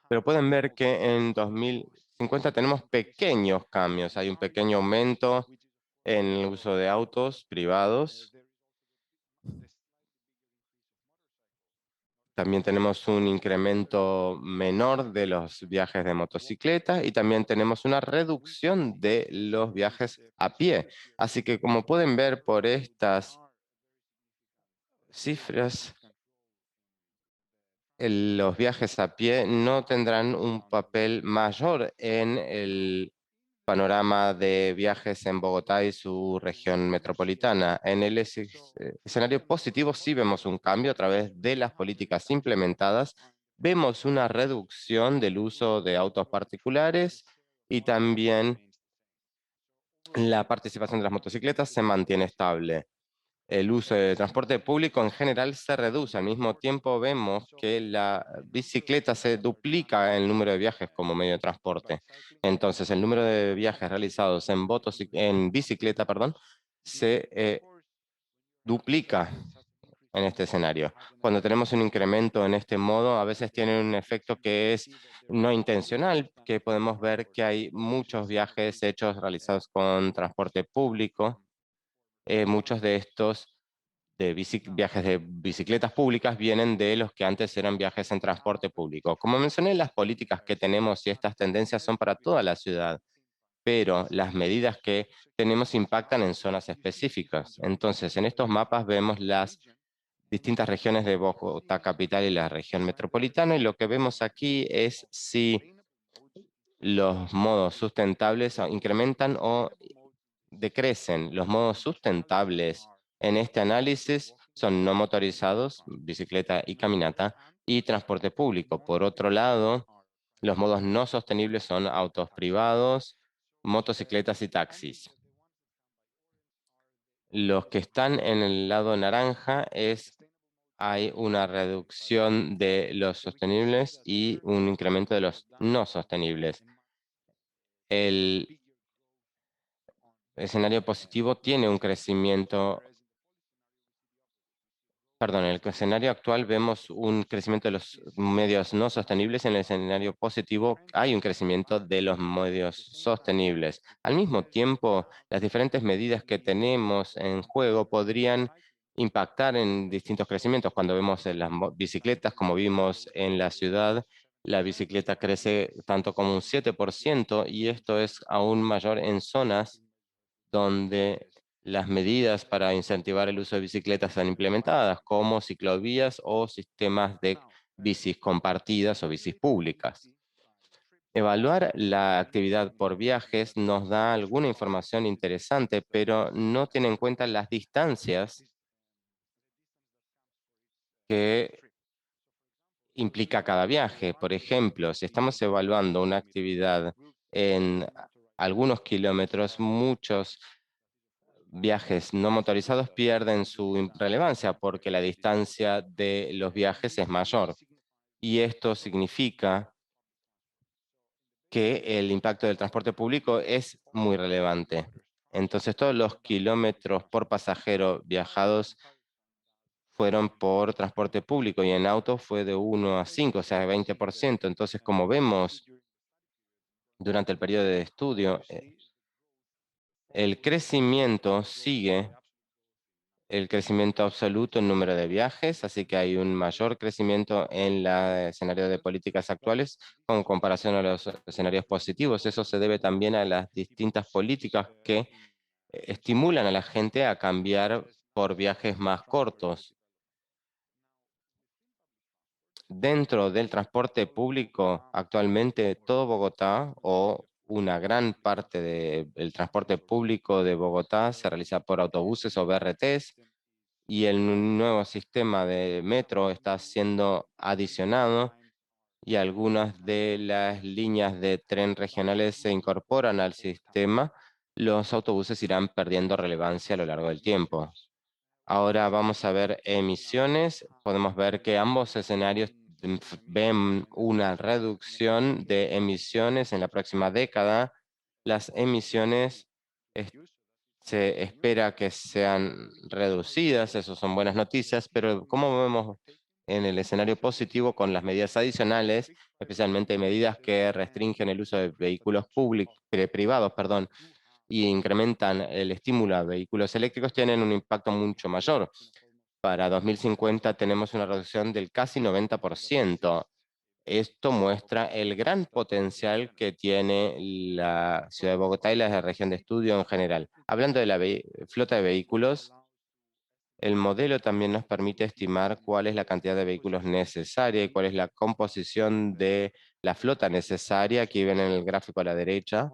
pero pueden ver que en 2050 tenemos pequeños cambios. Hay un pequeño aumento en el uso de autos privados, también tenemos un incremento menor de los viajes de motocicleta y también tenemos una reducción de los viajes a pie. Así que como pueden ver por estas cifras, los viajes a pie no tendrán un papel mayor en el panorama de viajes en Bogotá y su región metropolitana. En el escenario positivo sí vemos un cambio a través de las políticas implementadas. Vemos una reducción del uso de autos particulares y también la participación de las motocicletas se mantiene estable. El uso de transporte público en general se reduce. Al mismo tiempo vemos que la bicicleta se duplica en el número de viajes como medio de transporte. Entonces, el número de viajes realizados en bicicleta, perdón, se duplica en este escenario. Cuando tenemos un incremento en este modo, a veces tiene un efecto que es no intencional, que podemos ver que hay muchos viajes hechos realizados con transporte público. Muchos de estos viajes de bicicletas públicas vienen de los que antes eran viajes en transporte público. Como mencioné, las políticas que tenemos y estas tendencias son para toda la ciudad, pero las medidas que tenemos impactan en zonas específicas. Entonces, en estos mapas vemos las distintas regiones de Bogotá capital y la región metropolitana, y lo que vemos aquí es si los modos sustentables incrementan o decrecen. Los modos sustentables en este análisis son no motorizados, bicicleta y caminata, y transporte público. Por otro lado, los modos no sostenibles son autos privados, motocicletas y taxis. Los que están en el lado naranja hay una reducción de los sostenibles y un incremento de los no sostenibles. El escenario positivo tiene un crecimiento. Perdón, en el escenario actual vemos un crecimiento de los medios no sostenibles. En el escenario positivo hay un crecimiento de los medios sostenibles. Al mismo tiempo, las diferentes medidas que tenemos en juego podrían impactar en distintos crecimientos. Cuando vemos en las bicicletas, como vimos en la ciudad, la bicicleta crece tanto como un 7%, y esto es aún mayor en zonas donde las medidas para incentivar el uso de bicicletas están implementadas, como ciclovías o sistemas de bicis compartidas o bicis públicas. Evaluar la actividad por viajes nos da alguna información interesante, pero no tiene en cuenta las distancias que implica cada viaje. Por ejemplo, si estamos evaluando una actividad en algunos kilómetros, muchos viajes no motorizados pierden su relevancia porque la distancia de los viajes es mayor. Y esto significa que el impacto del transporte público es muy relevante. Entonces, todos los kilómetros por pasajero viajados fueron por transporte público, y en auto fue de 1 a 5, o sea, 20%. Entonces, como vemos durante el periodo de estudio, el crecimiento sigue el crecimiento absoluto en número de viajes, así que hay un mayor crecimiento en el escenario de políticas actuales con comparación a los escenarios positivos. Eso se debe también a las distintas políticas que estimulan a la gente a cambiar por viajes más cortos. Dentro del transporte público, actualmente todo Bogotá, o una gran parte del transporte público de Bogotá, se realiza por autobuses o BRTs, y el nuevo sistema de metro está siendo adicionado, y algunas de las líneas de tren regionales se incorporan al sistema. Los autobuses irán perdiendo relevancia a lo largo del tiempo. Ahora vamos a ver emisiones. Podemos ver que ambos escenarios ven una reducción de emisiones en la próxima década. Las emisiones se espera que sean reducidas, eso son buenas noticias, pero como vemos en el escenario positivo, con las medidas adicionales, especialmente medidas que restringen el uso de vehículos privados, y incrementan el estímulo a vehículos eléctricos, tienen un impacto mucho mayor. Para 2050 tenemos una reducción del casi 90%. Esto muestra el gran potencial que tiene la ciudad de Bogotá y la región de estudio en general. Hablando de la flota de vehículos, el modelo también nos permite estimar cuál es la cantidad de vehículos necesaria y cuál es la composición de la flota necesaria. Aquí ven en el gráfico a la derecha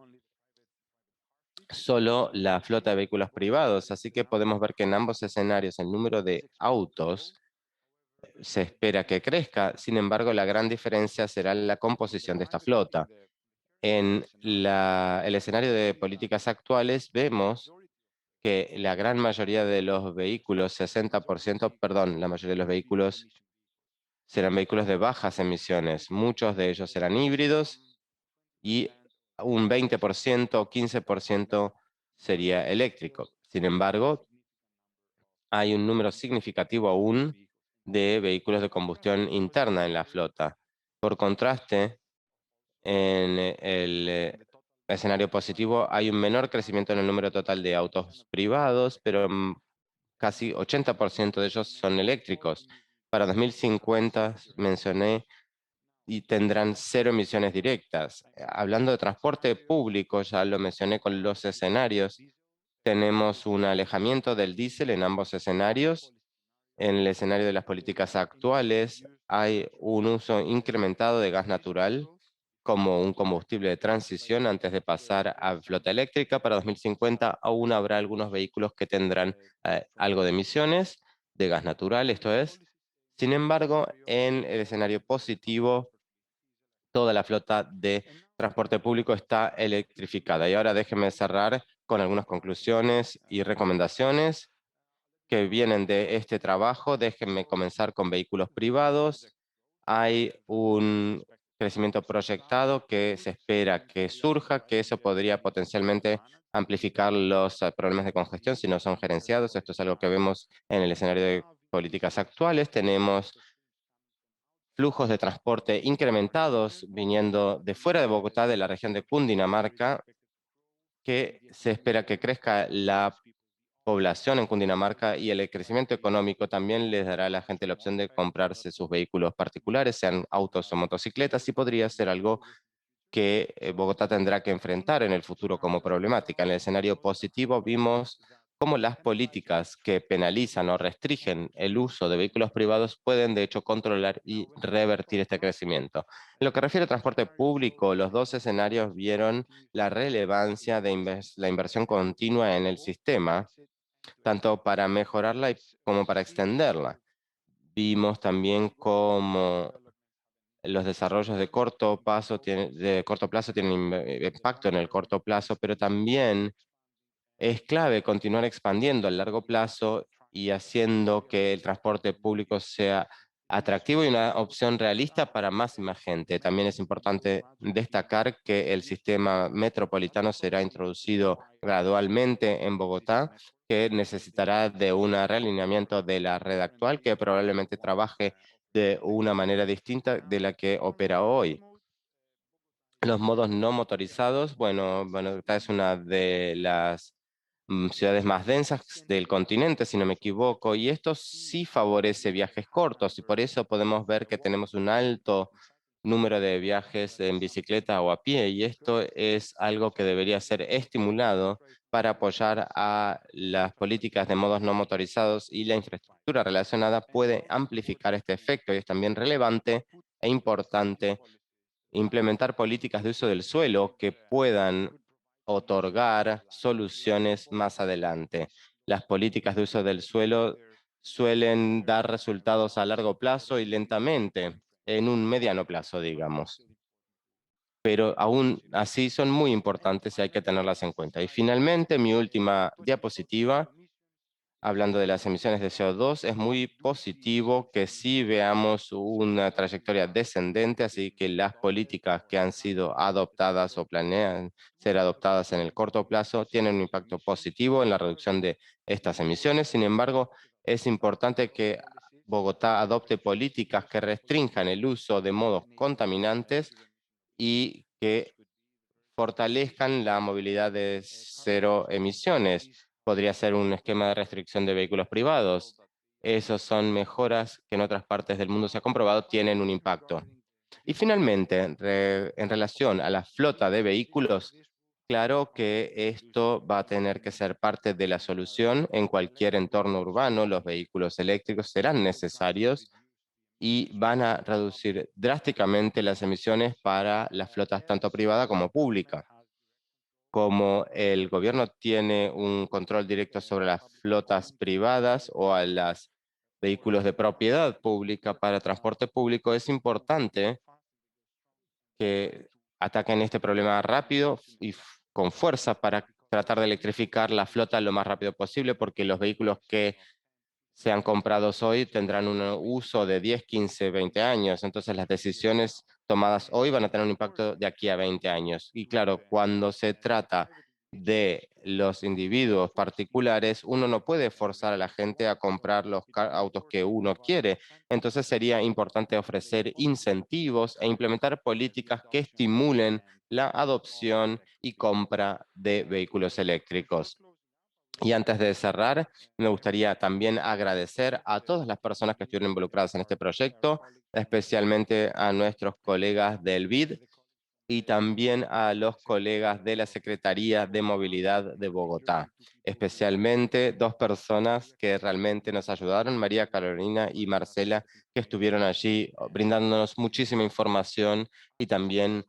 solo la flota de vehículos privados, así que podemos ver que en ambos escenarios el número de autos se espera que crezca. Sin embargo, la gran diferencia será la composición de esta flota. En el escenario de políticas actuales vemos que la gran mayoría de los vehículos, 60%, perdón, la mayoría de los vehículos serán vehículos de bajas emisiones. Muchos de ellos serán híbridos y un 20% o 15% sería eléctrico. Sin embargo, hay un número significativo aún de vehículos de combustión interna en la flota. Por contraste, en el escenario positivo hay un menor crecimiento en el número total de autos privados, pero casi 80% de ellos son eléctricos. Para 2050 mencioné y tendrán cero emisiones directas. Hablando de transporte público, ya lo mencioné con los escenarios, tenemos un alejamiento del diésel en ambos escenarios. En el escenario de las políticas actuales hay un uso incrementado de gas natural como un combustible de transición antes de pasar a flota eléctrica. Para 2050 aún habrá algunos vehículos que tendrán algo de emisiones de gas natural, esto es. Sin embargo, en el escenario positivo, toda la flota de transporte público está electrificada. Y ahora déjenme cerrar con algunas conclusiones y recomendaciones que vienen de este trabajo. Déjenme comenzar con vehículos privados. Hay un crecimiento proyectado que se espera que surja, que eso podría potencialmente amplificar los problemas de congestión si no son gerenciados. Esto es algo que vemos en el escenario de políticas actuales. Tenemos flujos de transporte incrementados viniendo de fuera de Bogotá, de la región de Cundinamarca, que se espera que crezca la población en Cundinamarca y el crecimiento económico también les dará a la gente la opción de comprarse sus vehículos particulares, sean autos o motocicletas, y podría ser algo que Bogotá tendrá que enfrentar en el futuro como problemática. En el escenario positivo vimos cómo las políticas que penalizan o restringen el uso de vehículos privados pueden de hecho controlar y revertir este crecimiento. En lo que refiere al transporte público, los dos escenarios vieron la relevancia de la inversión continua en el sistema, tanto para mejorarla como para extenderla. Vimos también cómo los desarrollos de corto plazo tienen impacto en el corto plazo, pero también es clave continuar expandiendo a largo plazo y haciendo que el transporte público sea atractivo y una opción realista para más y más gente. También es importante destacar que el sistema metropolitano será introducido gradualmente en Bogotá, que necesitará de un realineamiento de la red actual, que probablemente trabaje de una manera distinta de la que opera hoy. Los modos no motorizados, bueno, esta es una de las ciudades más densas del continente, si no me equivoco, y esto sí favorece viajes cortos, y por eso podemos ver que tenemos un alto número de viajes en bicicleta o a pie, y esto es algo que debería ser estimulado para apoyar a las políticas de modos no motorizados, y la infraestructura relacionada puede amplificar este efecto, y es también relevante e importante implementar políticas de uso del suelo que puedan otorgar soluciones más adelante. Las políticas de uso del suelo suelen dar resultados a largo plazo y lentamente, en un mediano plazo, digamos. Pero aún así son muy importantes y hay que tenerlas en cuenta. Y finalmente, mi última diapositiva, hablando de las emisiones de CO2, es muy positivo que sí veamos una trayectoria descendente, así que las políticas que han sido adoptadas o planean ser adoptadas en el corto plazo tienen un impacto positivo en la reducción de estas emisiones. Sin embargo, es importante que Bogotá adopte políticas que restrinjan el uso de modos contaminantes y que fortalezcan la movilidad de cero emisiones. Podría ser un esquema de restricción de vehículos privados, esas son mejoras que en otras partes del mundo se ha comprobado tienen un impacto. Y finalmente, en relación a la flota de vehículos, claro que esto va a tener que ser parte de la solución en cualquier entorno urbano. Los vehículos eléctricos serán necesarios y van a reducir drásticamente las emisiones para las flotas tanto privada como pública. Como el gobierno tiene un control directo sobre las flotas privadas o a los vehículos de propiedad pública para transporte público, es importante que ataquen este problema rápido y con fuerza para tratar de electrificar la flota lo más rápido posible, porque los vehículos que sean comprados hoy tendrán un uso de 10, 15, 20 años. Entonces las decisiones tomadas hoy van a tener un impacto de aquí a 20 años. Y claro, cuando se trata de los individuos particulares, uno no puede forzar a la gente a comprar los autos que uno quiere. Entonces sería importante ofrecer incentivos e implementar políticas que estimulen la adopción y compra de vehículos eléctricos. Y antes de cerrar, me gustaría también agradecer a todas las personas que estuvieron involucradas en este proyecto, especialmente a nuestros colegas del BID y también a los colegas de la Secretaría de Movilidad de Bogotá, especialmente dos personas que realmente nos ayudaron, María Carolina y Marcela, que estuvieron allí brindándonos muchísima información y también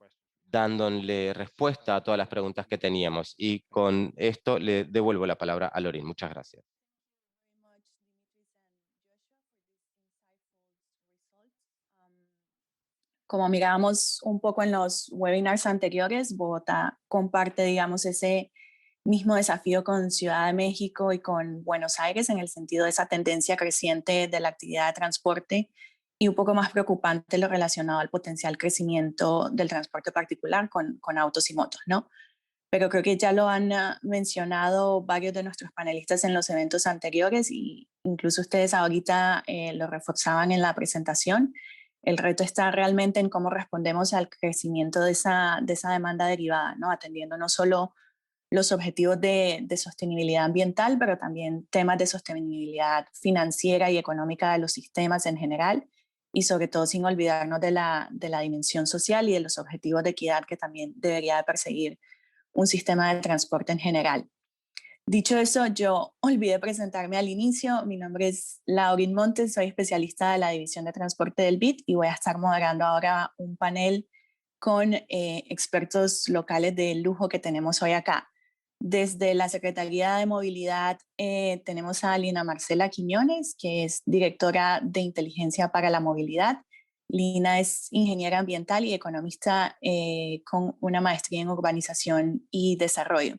dándole respuesta a todas las preguntas que teníamos. Y con esto le devuelvo la palabra a Lorín. Muchas gracias. Como mirábamos un poco en los webinars anteriores, Bogotá comparte, digamos, ese mismo desafío con Ciudad de México y con Buenos Aires en el sentido de esa tendencia creciente de la actividad de transporte y un poco más preocupante lo relacionado al potencial crecimiento del transporte particular con autos y motos, ¿no? Pero creo que ya lo han mencionado varios de nuestros panelistas en los eventos anteriores y incluso ustedes ahorita lo reforzaban en la presentación. El reto está realmente en cómo respondemos al crecimiento de esa demanda derivada, ¿no? Atendiendo no solo los objetivos de sostenibilidad ambiental, pero también temas de sostenibilidad financiera y económica de los sistemas en general, y sobre todo sin olvidarnos de la dimensión social y de los objetivos de equidad que también debería de perseguir un sistema de transporte en general. Dicho eso, yo olvidé presentarme al inicio. Mi nombre es Laurin Montes, soy especialista de la División de Transporte del BID y voy a estar moderando ahora un panel con expertos locales de lujo que tenemos hoy acá. Desde la Secretaría de Movilidad tenemos a Lina Marcela Quiñones, que es directora de Inteligencia para la Movilidad. Lina es ingeniera ambiental y economista con una maestría en urbanización y desarrollo.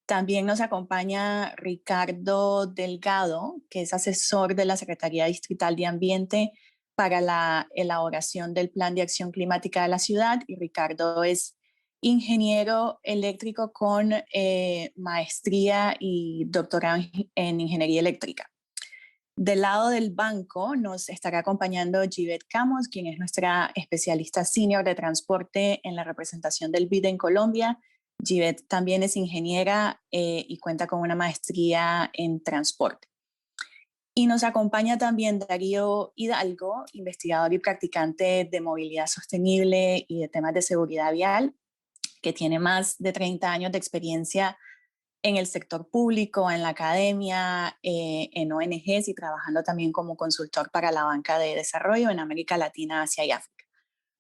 También nos acompaña Ricardo Delgado, que es asesor de la Secretaría Distrital de Ambiente para la elaboración del Plan de Acción Climática de la ciudad. Y Ricardo es ingeniero eléctrico con maestría y doctorado en ingeniería eléctrica. Del lado del banco nos estará acompañando Givet Camos, quien es nuestra especialista senior de transporte en la representación del BID en Colombia. Givet también es ingeniera y cuenta con una maestría en transporte. Y nos acompaña también Darío Hidalgo, investigador y practicante de movilidad sostenible y de temas de seguridad vial, que tiene más de 30 años de experiencia en el sector público, en la academia, en ONGs y trabajando también como consultor para la banca de desarrollo en América Latina, Asia y África.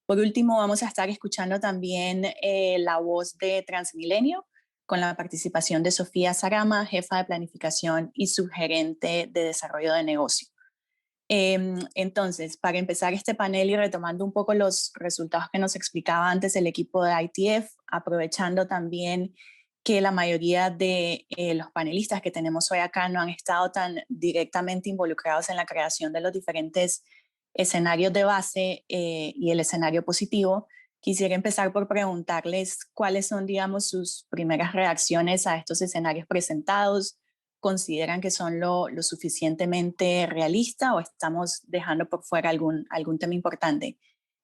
Por último, vamos a estar escuchando también la voz de Transmilenio con la participación de Sofía Sarama, jefa de planificación y subgerente de desarrollo de negocio. Entonces, para empezar este panel y retomando un poco los resultados que nos explicaba antes el equipo de ITF, aprovechando también que la mayoría de los panelistas que tenemos hoy acá no han estado tan directamente involucrados en la creación de los diferentes escenarios de base y el escenario positivo, quisiera empezar por preguntarles cuáles son, digamos, sus primeras reacciones a estos escenarios presentados. ¿Consideran que son lo suficientemente realista o estamos dejando por fuera algún tema importante?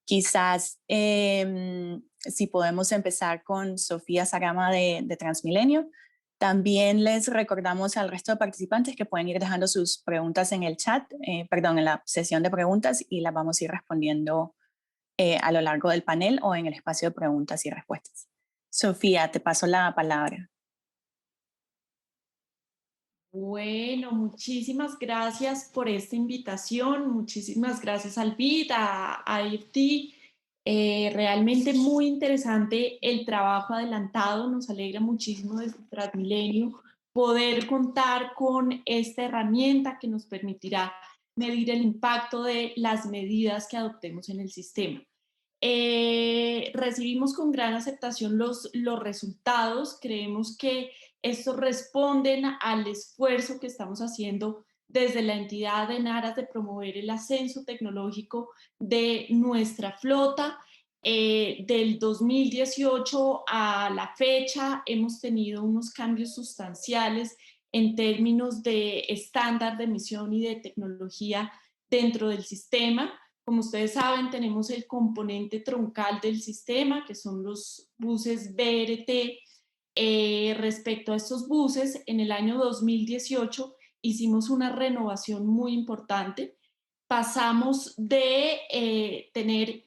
Quizás si podemos empezar con Sofía Sarama de Transmilenio, También les recordamos al resto de participantes que pueden ir dejando sus preguntas en el chat, en la sesión de preguntas, y las vamos a ir respondiendo a lo largo del panel o en el espacio de preguntas y respuestas. Sofía, te paso la palabra. Bueno, muchísimas gracias por esta invitación, muchísimas gracias al BID, a IFT. Realmente muy interesante el trabajo adelantado, nos alegra muchísimo desde Transmilenio poder contar con esta herramienta que nos permitirá medir el impacto de las medidas que adoptemos en el sistema. Recibimos con gran aceptación los resultados. Creemos que estos responden al esfuerzo que estamos haciendo desde la entidad en aras de promover el ascenso tecnológico de nuestra flota. Del 2018 a la fecha hemos tenido unos cambios sustanciales en términos de estándar de emisión y de tecnología dentro del sistema. Como ustedes saben, tenemos el componente troncal del sistema, que son los buses BRT. Respecto a estos buses, en el año 2018 hicimos una renovación muy importante. Pasamos de tener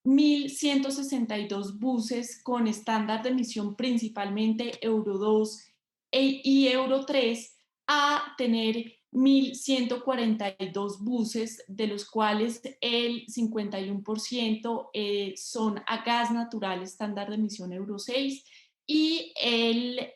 1.162 buses con estándar de emisión principalmente Euro 2 y Euro 3 a tener 1.142 buses, de los cuales el 51% son a gas natural estándar de emisión Euro 6 y el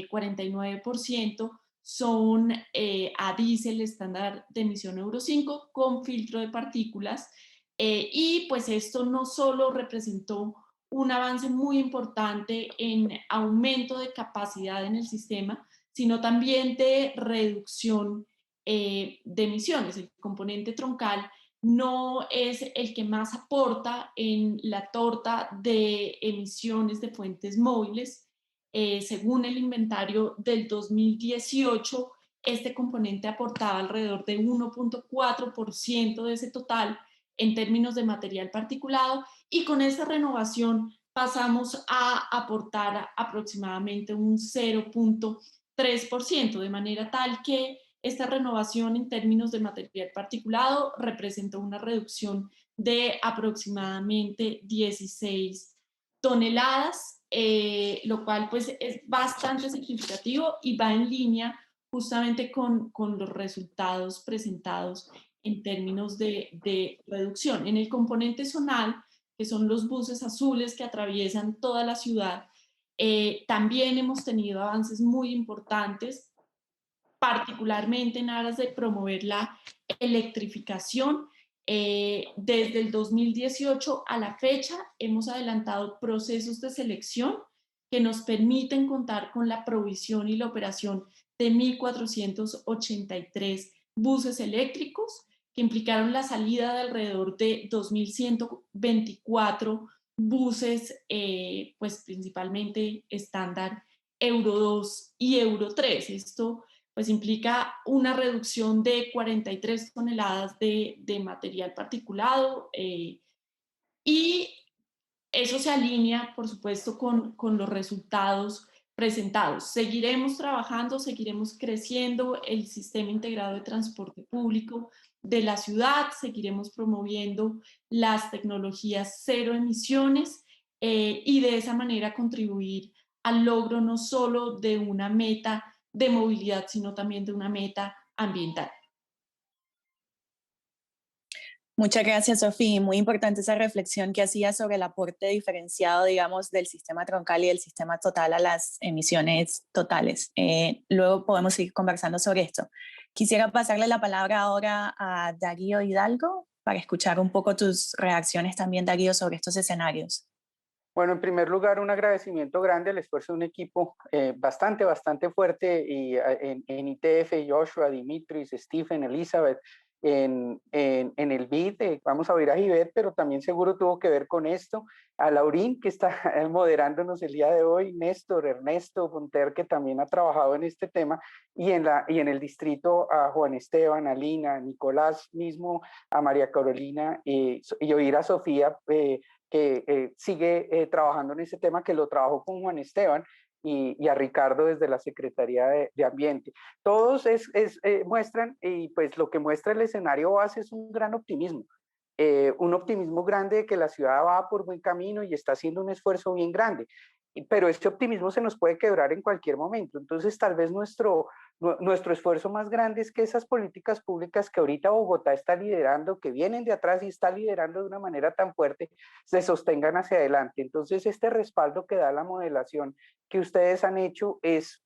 49% son a diésel estándar de emisión Euro 5 con filtro de partículas. Y pues esto no solo representó un avance muy importante en aumento de capacidad en el sistema, sino también de reducción de emisiones. El componente troncal no es el que más aporta en la torta de emisiones de fuentes móviles. Según el inventario del 2018, este componente aportaba alrededor de 1.4% de ese total en términos de material particulado, y con esta renovación pasamos a aportar aproximadamente un 0.3%, de manera tal que esta renovación en términos de material particulado representó una reducción de aproximadamente 16 toneladas, lo cual pues es bastante significativo y va en línea justamente con los resultados presentados en términos de reducción. En el componente zonal, que son los buses azules que atraviesan toda la ciudad, también hemos tenido avances muy importantes, particularmente en aras de promover la electrificación. Desde el 2018 a la fecha hemos adelantado procesos de selección que nos permiten contar con la provisión y la operación de 1.483 buses eléctricos, que implicaron la salida de alrededor de 2.124 buses, pues principalmente estándar Euro 2 y Euro 3. Esto pues implica una reducción de 43 toneladas de material particulado, y eso se alinea, por supuesto, con los resultados presentados. Seguiremos trabajando, seguiremos creciendo el sistema integrado de transporte público de la ciudad, seguiremos promoviendo las tecnologías cero emisiones, y de esa manera contribuir al logro no solo de una meta de movilidad, sino también de una meta ambiental. Muchas gracias, Sofía. Muy importante esa reflexión que hacía sobre el aporte diferenciado, digamos, del sistema troncal y del sistema total a las emisiones totales. Luego podemos seguir conversando sobre esto. Quisiera pasarle la palabra ahora a Darío Hidalgo para escuchar un poco tus reacciones también, Darío, sobre estos escenarios. Bueno, en primer lugar, un agradecimiento grande al esfuerzo de un equipo bastante fuerte y en ITF, Joshua, Dimitris, Stephen, Elizabeth, en el BID. Vamos a oír a Givet, pero también seguro tuvo que ver con esto. A Laurín, que está moderándonos el día de hoy, Néstor, Ernesto Fonter, que también ha trabajado en este tema, y en el distrito a Juan Esteban, a Lina, a Nicolás mismo, a María Carolina, y oír a Sofía, que sigue trabajando en ese tema, que lo trabajó con Juan Esteban, y a Ricardo desde la Secretaría de Ambiente. Todos muestran, y pues lo que muestra el escenario base es un gran optimismo. Un optimismo grande de que la ciudad va por buen camino y está haciendo un esfuerzo bien grande. Pero este optimismo se nos puede quebrar en cualquier momento. Entonces, tal vez nuestro esfuerzo más grande es que esas políticas públicas que ahorita Bogotá está liderando, que vienen de atrás y está liderando de una manera tan fuerte, se sostengan hacia adelante. Entonces, este respaldo que da la modelación que ustedes han hecho es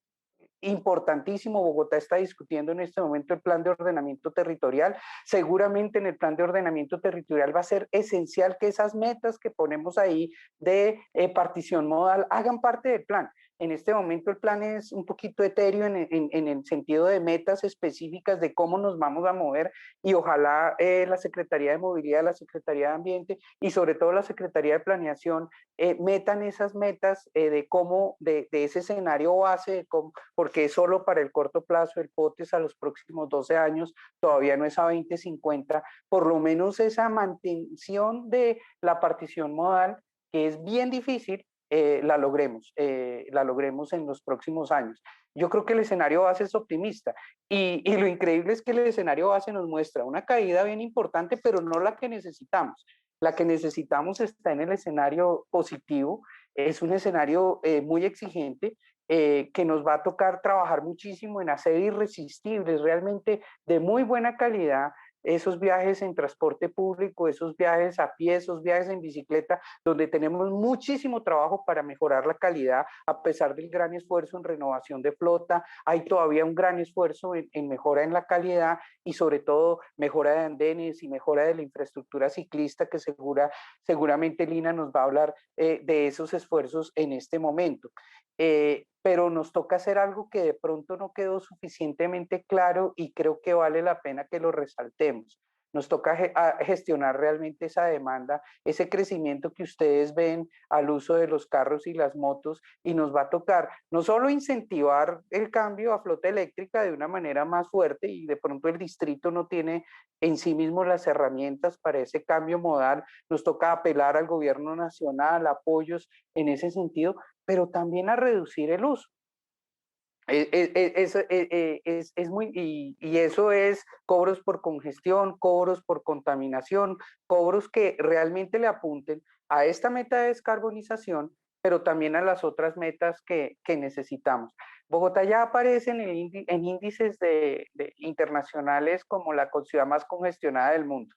importantísimo. Bogotá está discutiendo en este momento el plan de ordenamiento territorial. Seguramente en el plan de ordenamiento territorial va a ser esencial que esas metas que ponemos ahí de partición modal hagan parte del plan. En este momento el plan es un poquito etéreo en el sentido de metas específicas de cómo nos vamos a mover, y ojalá la Secretaría de Movilidad, la Secretaría de Ambiente y sobre todo la Secretaría de Planeación metan esas metas de cómo, de ese escenario base, de cómo, porque es solo para el corto plazo, el POTES a los próximos 12 años, todavía no es a 2050, por lo menos esa mantención de la partición modal, que es bien difícil, la logremos en los próximos años. Yo creo que el escenario base es optimista y lo increíble es que el escenario base nos muestra una caída bien importante, pero no la que necesitamos. La que necesitamos está en el escenario positivo, es un escenario muy exigente, que nos va a tocar trabajar muchísimo en hacer irresistibles, realmente de muy buena calidad, esos viajes en transporte público, esos viajes a pie, esos viajes en bicicleta, donde tenemos muchísimo trabajo para mejorar la calidad, a pesar del gran esfuerzo en renovación de flota, hay todavía un gran esfuerzo en mejora en la calidad y sobre todo mejora de andenes y mejora de la infraestructura ciclista, que seguramente Lina nos va a hablar de esos esfuerzos en este momento. Pero nos toca hacer algo que de pronto no quedó suficientemente claro y creo que vale la pena que lo resaltemos. Nos toca gestionar realmente esa demanda, ese crecimiento que ustedes ven al uso de los carros y las motos, y nos va a tocar no solo incentivar el cambio a flota eléctrica de una manera más fuerte, y de pronto el distrito no tiene en sí mismo las herramientas para ese cambio modal, nos toca apelar al gobierno nacional, apoyos en ese sentido, pero también a reducir el uso. Es muy, y eso es cobros por congestión, cobros por contaminación, cobros que realmente le apunten a esta meta de descarbonización, pero también a las otras metas que necesitamos. Bogotá ya aparece en índices internacionales como la ciudad más congestionada del mundo.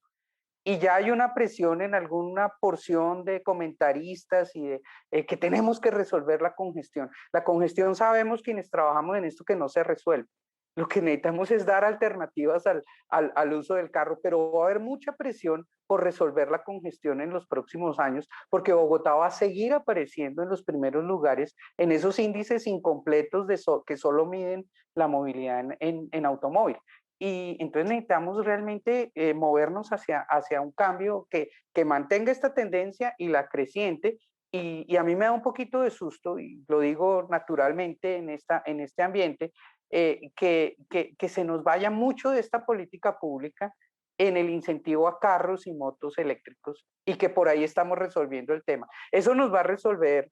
Y ya hay una presión en alguna porción de comentaristas y de que tenemos que resolver la congestión. La congestión, sabemos quienes trabajamos en esto, que no se resuelve. Lo que necesitamos es dar alternativas al uso del carro, pero va a haber mucha presión por resolver la congestión en los próximos años, porque Bogotá va a seguir apareciendo en los primeros lugares en esos índices incompletos que solo miden la movilidad en automóvil. Y entonces necesitamos realmente movernos hacia un cambio que mantenga esta tendencia y la creciente. Y a mí me da un poquito de susto, y lo digo naturalmente en este ambiente, que se nos vaya mucho de esta política pública en el incentivo a carros y motos eléctricos, y que por ahí estamos resolviendo el tema. Eso nos va a resolver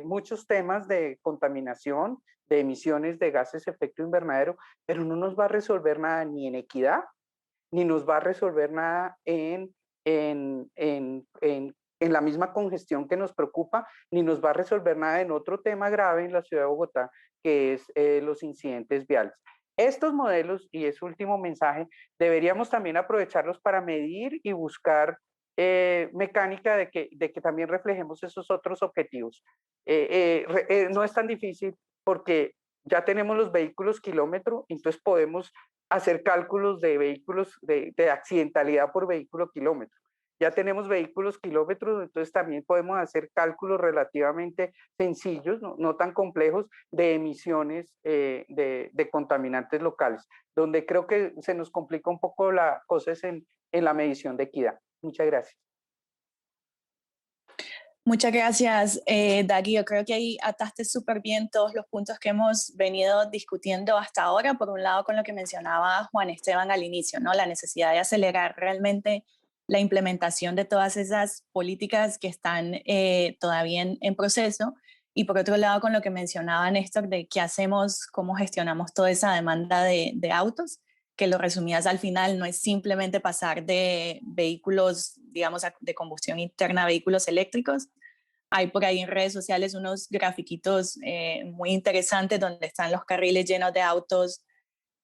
muchos temas de contaminación, de emisiones de gases de efecto invernadero, pero no nos va a resolver nada ni en equidad, ni nos va a resolver nada en la misma congestión que nos preocupa, ni nos va a resolver nada en otro tema grave en la ciudad de Bogotá, que es los incidentes viales. Estos modelos, y ese último mensaje, deberíamos también aprovecharlos para medir y buscar mecánica de que también reflejemos esos otros objetivos. No es tan difícil porque ya tenemos los vehículos kilómetro, entonces podemos hacer cálculos de vehículos, de accidentalidad por vehículo kilómetro. Ya tenemos vehículos kilómetros, entonces también podemos hacer cálculos relativamente sencillos, no tan complejos, de emisiones de contaminantes locales, donde creo que se nos complica un poco la cosa es en la medición de equidad. Muchas gracias. Muchas gracias, Dagui. Yo creo que ahí ataste súper bien todos los puntos que hemos venido discutiendo hasta ahora. Por un lado, con lo que mencionaba Juan Esteban al inicio, ¿no? La necesidad de acelerar realmente la implementación de todas esas políticas que están todavía en proceso. Y por otro lado, con lo que mencionaba Néstor de qué hacemos, cómo gestionamos toda esa demanda de autos, que lo resumías al final, no es simplemente pasar de vehículos, digamos, de combustión interna a vehículos eléctricos. Hay por ahí en redes sociales unos grafiquitos muy interesantes donde están los carriles llenos de autos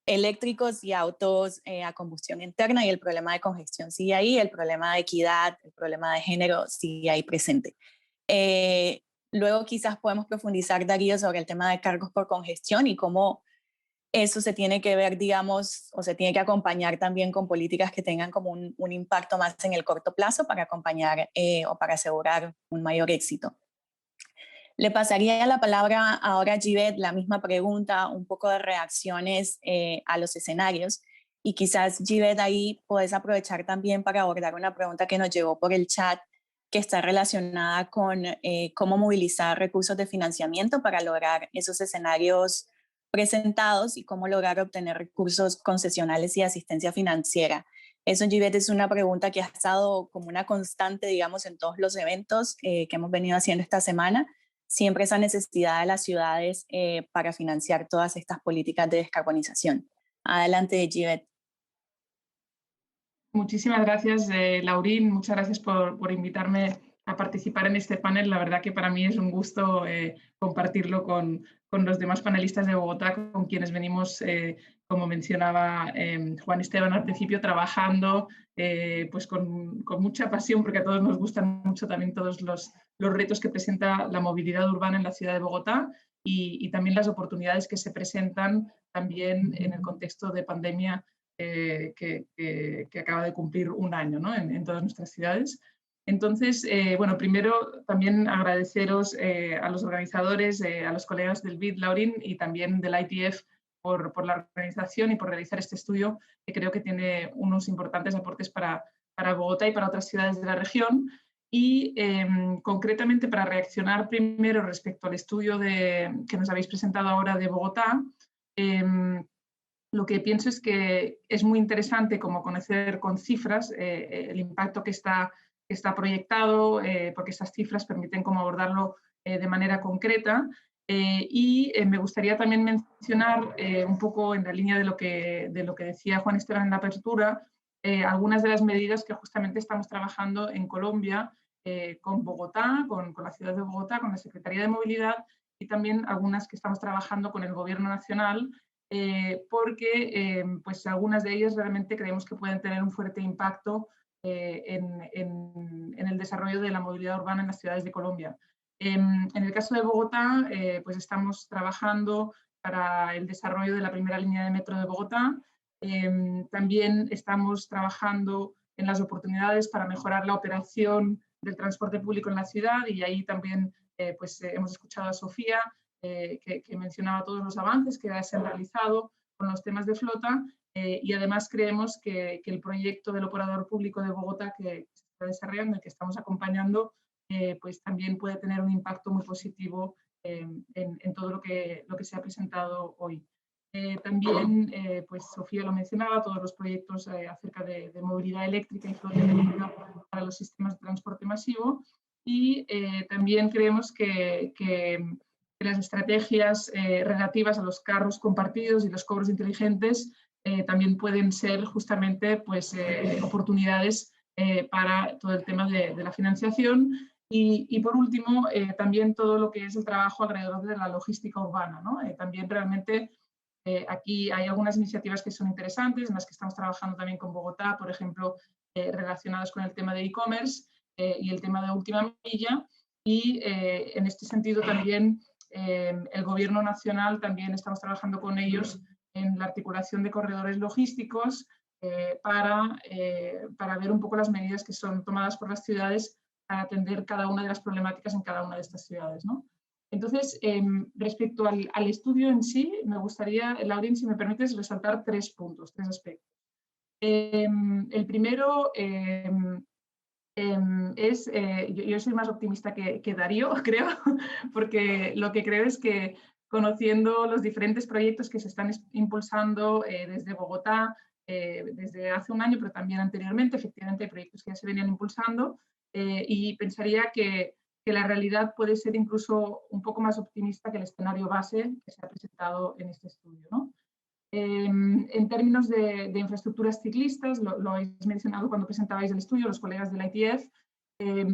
eléctricos y autos a combustión interna, y el problema de congestión sigue ahí, el problema de equidad, el problema de género sigue ahí presente. Luego quizás podemos profundizar, Darío, sobre el tema de cargos por congestión y cómo eso se tiene que ver, digamos, o se tiene que acompañar también con políticas que tengan como un impacto más en el corto plazo para acompañar o para asegurar un mayor éxito. Le pasaría la palabra ahora a Gibet, la misma pregunta, un poco de reacciones a los escenarios. Y quizás, Gibet, ahí puedes aprovechar también para abordar una pregunta que nos llegó por el chat, que está relacionada con cómo movilizar recursos de financiamiento para lograr esos escenarios presentados y cómo lograr obtener recursos concesionales y asistencia financiera. Eso, Gibet, es una pregunta que ha estado como una constante, digamos, en todos los eventos que hemos venido haciendo esta semana. Siempre esa necesidad de las ciudades para financiar todas estas políticas de descarbonización. Adelante, Gibet. Muchísimas gracias, Laurín. Muchas gracias por invitarme a participar en este panel. La verdad que para mí es un gusto compartirlo con los demás panelistas de Bogotá, con quienes venimos, como mencionaba Juan Esteban al principio, trabajando pues con mucha pasión, porque a todos nos gustan mucho también todos los retos que presenta la movilidad urbana en la ciudad de Bogotá y también las oportunidades que se presentan también en el contexto de pandemia que acaba de cumplir un año, ¿no? en todas nuestras ciudades. Entonces, bueno, primero también agradeceros a los organizadores, a los colegas del BID, Laurín, y también del ITF por la organización y por realizar este estudio, que creo que tiene unos importantes aportes para Bogotá y para otras ciudades de la región. Y concretamente para reaccionar primero respecto al estudio que nos habéis presentado ahora de Bogotá, lo que pienso es que es muy interesante como conocer con cifras el impacto que está proyectado, porque estas cifras permiten como abordarlo de manera concreta. Y me gustaría también mencionar un poco en la línea de lo que decía Juan Esteban en la apertura, algunas de las medidas que justamente estamos trabajando en Colombia con Bogotá, con la ciudad de Bogotá, con la Secretaría de Movilidad, y también algunas que estamos trabajando con el Gobierno Nacional, porque pues algunas de ellas realmente creemos que pueden tener un fuerte impacto en el desarrollo de la movilidad urbana en las ciudades de Colombia. En el caso de Bogotá, pues estamos trabajando para el desarrollo de la primera línea de metro de Bogotá. También estamos trabajando en las oportunidades para mejorar la operación del transporte público en la ciudad, y ahí también pues, hemos escuchado a Sofía, que mencionaba todos los avances que se han realizado con los temas de flota, y además creemos que el proyecto del operador público de Bogotá que se está desarrollando y que estamos acompañando, pues también puede tener un impacto muy positivo en todo lo que se ha presentado hoy. También, pues Sofía lo mencionaba, todos los proyectos acerca de movilidad eléctrica y flota eléctrica para los sistemas de transporte masivo, y también creemos que las estrategias relativas a los carros compartidos y los cobros inteligentes también pueden ser justamente pues, oportunidades para todo el tema de la financiación. Y por último, también todo lo que es el trabajo alrededor de la logística urbana, ¿no? También realmente aquí hay algunas iniciativas que son interesantes, en las que estamos trabajando también con Bogotá, por ejemplo, relacionadas con el tema de e-commerce y el tema de última milla. Y en este sentido también el Gobierno Nacional, también estamos trabajando con ellos en la articulación de corredores logísticos para ver un poco las medidas que son tomadas por las ciudades para atender cada una de las problemáticas en cada una de estas ciudades, ¿no? Entonces, respecto al estudio en sí, me gustaría, Laurín, si me permites, resaltar tres puntos, tres aspectos. El primero es, yo soy más optimista que Darío, creo, porque lo que creo es que conociendo los diferentes proyectos que se están impulsando desde Bogotá, desde hace un año, pero también anteriormente, efectivamente hay proyectos que ya se venían impulsando, y pensaría que que la realidad puede ser incluso un poco más optimista que el escenario base que se ha presentado en este estudio, ¿no? En términos de infraestructuras ciclistas, lo habéis mencionado cuando presentabais el estudio, los colegas del ITF,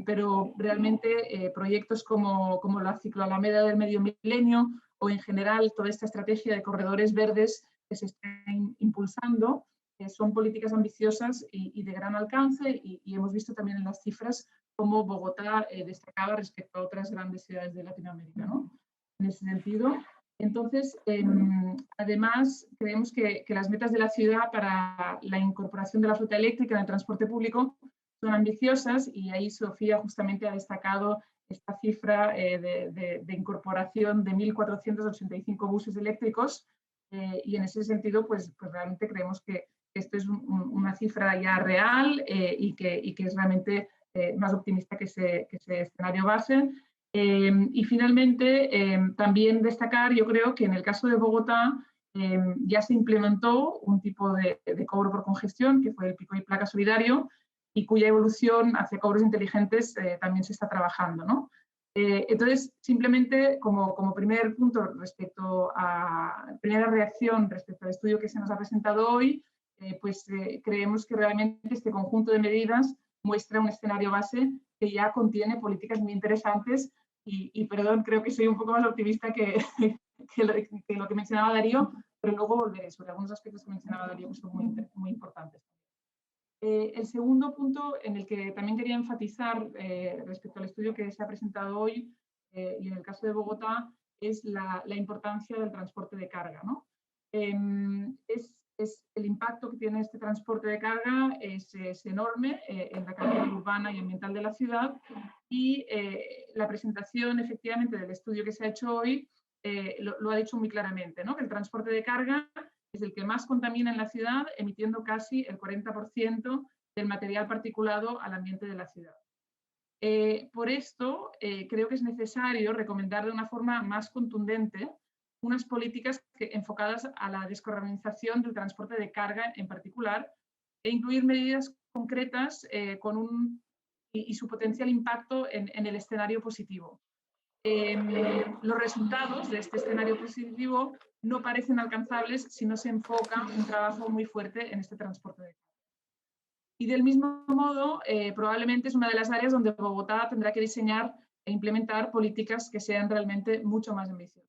pero realmente proyectos como la cicloalameda del medio milenio o en general toda esta estrategia de corredores verdes que se están impulsando son políticas ambiciosas y de gran alcance y hemos visto también en las cifras cómo Bogotá destacaba respecto a otras grandes ciudades de Latinoamérica, ¿no? En ese sentido. Entonces, además, creemos que las metas de la ciudad para la incorporación de la flota eléctrica en el transporte público son ambiciosas y ahí Sofía justamente ha destacado esta cifra de incorporación de 1.485 buses eléctricos y en ese sentido, pues realmente creemos que esto es una cifra ya real y que es realmente más optimista que ese escenario base. Y finalmente, también destacar, yo creo que en el caso de Bogotá ya se implementó un tipo de cobro por congestión, que fue el pico y placa solidario, y cuya evolución hacia cobros inteligentes también se está trabajando, ¿no? Entonces, simplemente como primer punto respecto a primera reacción respecto al estudio que se nos ha presentado hoy, creemos que realmente este conjunto de medidas muestra un escenario base que ya contiene políticas muy interesantes y perdón, creo que soy un poco más optimista que lo que mencionaba Darío, pero luego volveré sobre algunos aspectos que mencionaba Darío que son muy importantes. El segundo punto en el que también quería enfatizar respecto al estudio que se ha presentado hoy y en el caso de Bogotá es la importancia del transporte de carga, ¿no? El impacto que tiene este transporte de carga es enorme en la calidad urbana y ambiental de la ciudad y la presentación efectivamente del estudio que se ha hecho hoy lo ha dicho muy claramente, ¿no? Que el transporte de carga es el que más contamina en la ciudad, emitiendo casi el 40% del material particulado al ambiente de la ciudad. Por esto, creo que es necesario recomendar de una forma más contundente unas políticas enfocadas a la descarbonización del transporte de carga en particular e incluir medidas concretas y su potencial impacto en el escenario positivo. Los resultados de este escenario positivo no parecen alcanzables si no se enfoca un trabajo muy fuerte en este transporte de carga. Y del mismo modo, probablemente es una de las áreas donde Bogotá tendrá que diseñar e implementar políticas que sean realmente mucho más ambiciosas.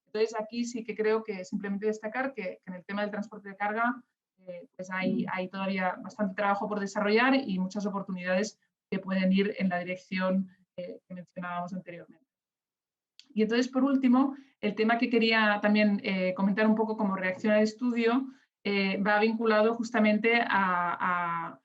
Entonces, aquí sí que creo que simplemente destacar que en el tema del transporte de carga pues hay todavía bastante trabajo por desarrollar y muchas oportunidades que pueden ir en la dirección que mencionábamos anteriormente. Y entonces, por último, el tema que quería también comentar un poco como reacción al estudio va vinculado justamente a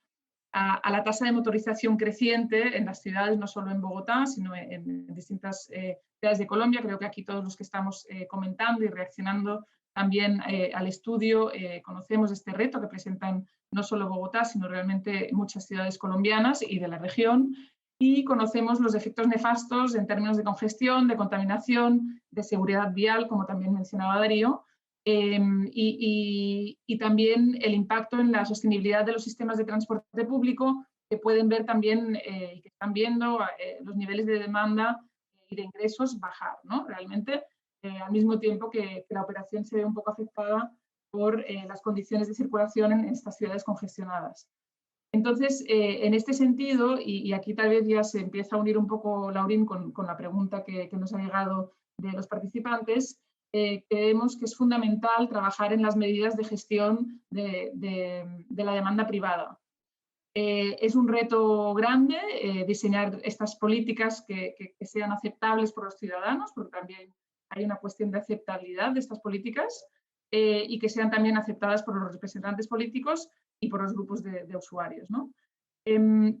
la tasa de motorización creciente en las ciudades, no solo en Bogotá, sino en distintas ciudades de Colombia. Creo que aquí todos los que estamos comentando y reaccionando también al estudio conocemos este reto que presentan no solo Bogotá, sino realmente muchas ciudades colombianas y de la región. Y conocemos los efectos nefastos en términos de congestión, de contaminación, de seguridad vial, como también mencionaba Darío, y también el impacto en la sostenibilidad de los sistemas de transporte público, que pueden ver también y que están viendo los niveles de demanda y de ingresos bajar, ¿no? Realmente, al mismo tiempo que la operación se ve un poco afectada por las condiciones de circulación en estas ciudades congestionadas. Entonces, en este sentido, y aquí tal vez ya se empieza a unir un poco, Laurín, con la pregunta que nos ha llegado de los participantes, creemos que es fundamental trabajar en las medidas de gestión de la demanda privada. Es un reto grande diseñar estas políticas que sean aceptables por los ciudadanos, porque también hay una cuestión de aceptabilidad de estas políticas, y que sean también aceptadas por los representantes políticos y por los grupos de usuarios, ¿no?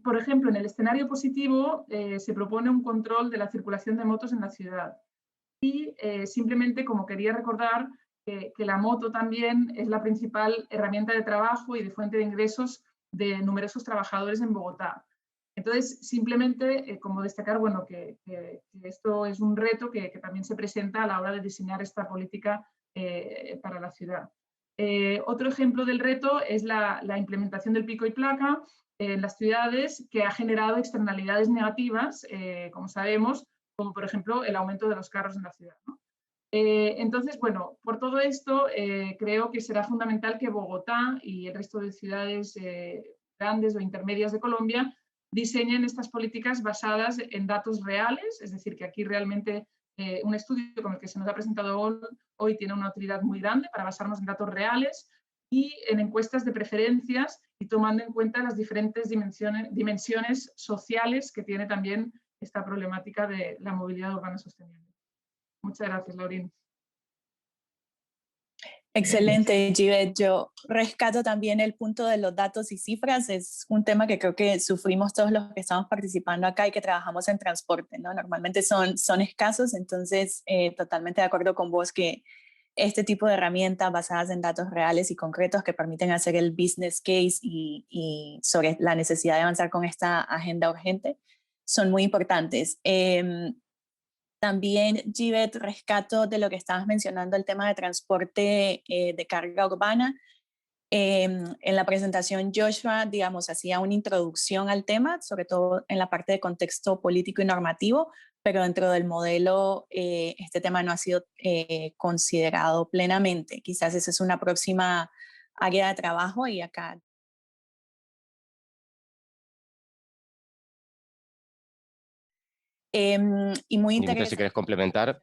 Por ejemplo, en el escenario positivo se propone un control de la circulación de motos en la ciudad. Y simplemente como quería recordar que la moto también es la principal herramienta de trabajo y de fuente de ingresos de numerosos trabajadores en Bogotá. Entonces, simplemente como destacar, bueno, que esto es un reto que también se presenta a la hora de diseñar esta política para la ciudad. Otro ejemplo del reto es la implementación del pico y placa, en las ciudades que ha generado externalidades negativas, como sabemos, como por ejemplo el aumento de los carros en la ciudad, ¿no? Entonces, bueno, por todo esto creo que será fundamental que Bogotá y el resto de ciudades grandes o intermedias de Colombia diseñen estas políticas basadas en datos reales, es decir, que aquí realmente un estudio como el que se nos ha presentado hoy tiene una utilidad muy grande para basarnos en datos reales y en encuestas de preferencias y tomando en cuenta las diferentes dimensiones sociales que tiene también esta problemática de la movilidad urbana sostenible. Muchas gracias, Laurín. Excelente, Givet. Yo rescato también el punto de los datos y cifras. Es un tema que creo que sufrimos todos los que estamos participando acá y que trabajamos en transporte, ¿no? Normalmente son escasos, entonces totalmente de acuerdo con vos que este tipo de herramientas basadas en datos reales y concretos que permiten hacer el business case y sobre la necesidad de avanzar con esta agenda urgente son muy importantes. También, Givet, rescato de lo que estabas mencionando, el tema de transporte de carga urbana. En la presentación, Joshua, digamos, hacía una introducción al tema, sobre todo en la parte de contexto político y normativo, pero dentro del modelo este tema no ha sido considerado plenamente. Quizás esa es una próxima área de trabajo y acá. Y muy interesante. Si quieres complementar.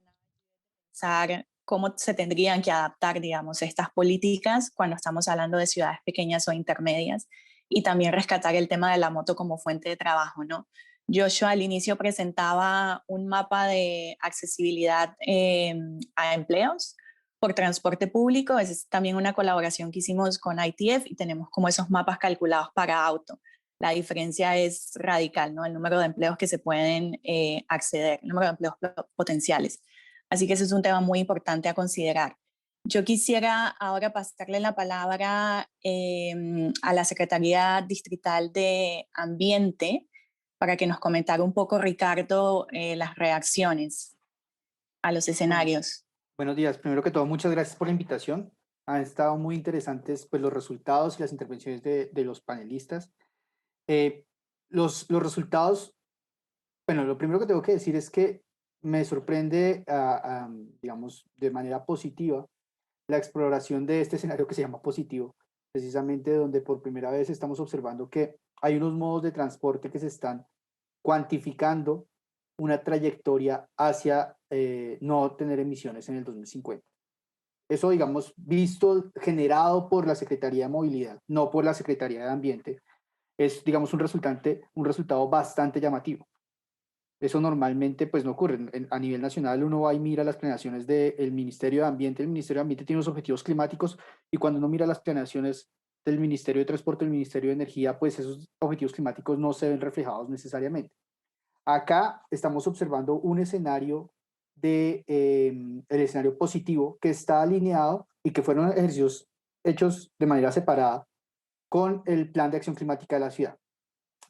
Cómo se tendrían que adaptar, digamos, estas políticas cuando estamos hablando de ciudades pequeñas o intermedias, y también rescatar el tema de la moto como fuente de trabajo, ¿no? Joshua al inicio presentaba un mapa de accesibilidad a empleos por transporte público. Esa es también una colaboración que hicimos con ITF y tenemos como esos mapas calculados para auto. La diferencia es radical, ¿no? El número de empleos que se pueden acceder, el número de empleos potenciales. Así que ese es un tema muy importante a considerar. Yo quisiera ahora pasarle la palabra a la Secretaría Distrital de Ambiente para que nos comentara un poco, Ricardo, las reacciones a los escenarios. Buenos días. Primero que todo, muchas gracias por la invitación. Han estado muy interesantes pues, los resultados y las intervenciones de los panelistas. Los resultados, bueno, lo primero que tengo que decir es que me sorprende, digamos, de manera positiva la exploración de este escenario que se llama positivo, precisamente donde por primera vez estamos observando que hay unos modos de transporte que se están cuantificando una trayectoria hacia no tener emisiones en el 2050. Eso, digamos, visto, generado por la Secretaría de Movilidad, no por la Secretaría de Ambiente, es, digamos, un resultado bastante llamativo. Eso normalmente pues no ocurre. A nivel nacional uno va y mira las planeaciones del Ministerio de Ambiente. El Ministerio de Ambiente tiene unos objetivos climáticos y cuando uno mira las planeaciones del Ministerio de Transporte, del Ministerio de Energía, pues esos objetivos climáticos no se ven reflejados necesariamente. Acá estamos observando un escenario el escenario positivo que está alineado y que fueron ejercicios hechos de manera separada con el Plan de Acción Climática de la ciudad.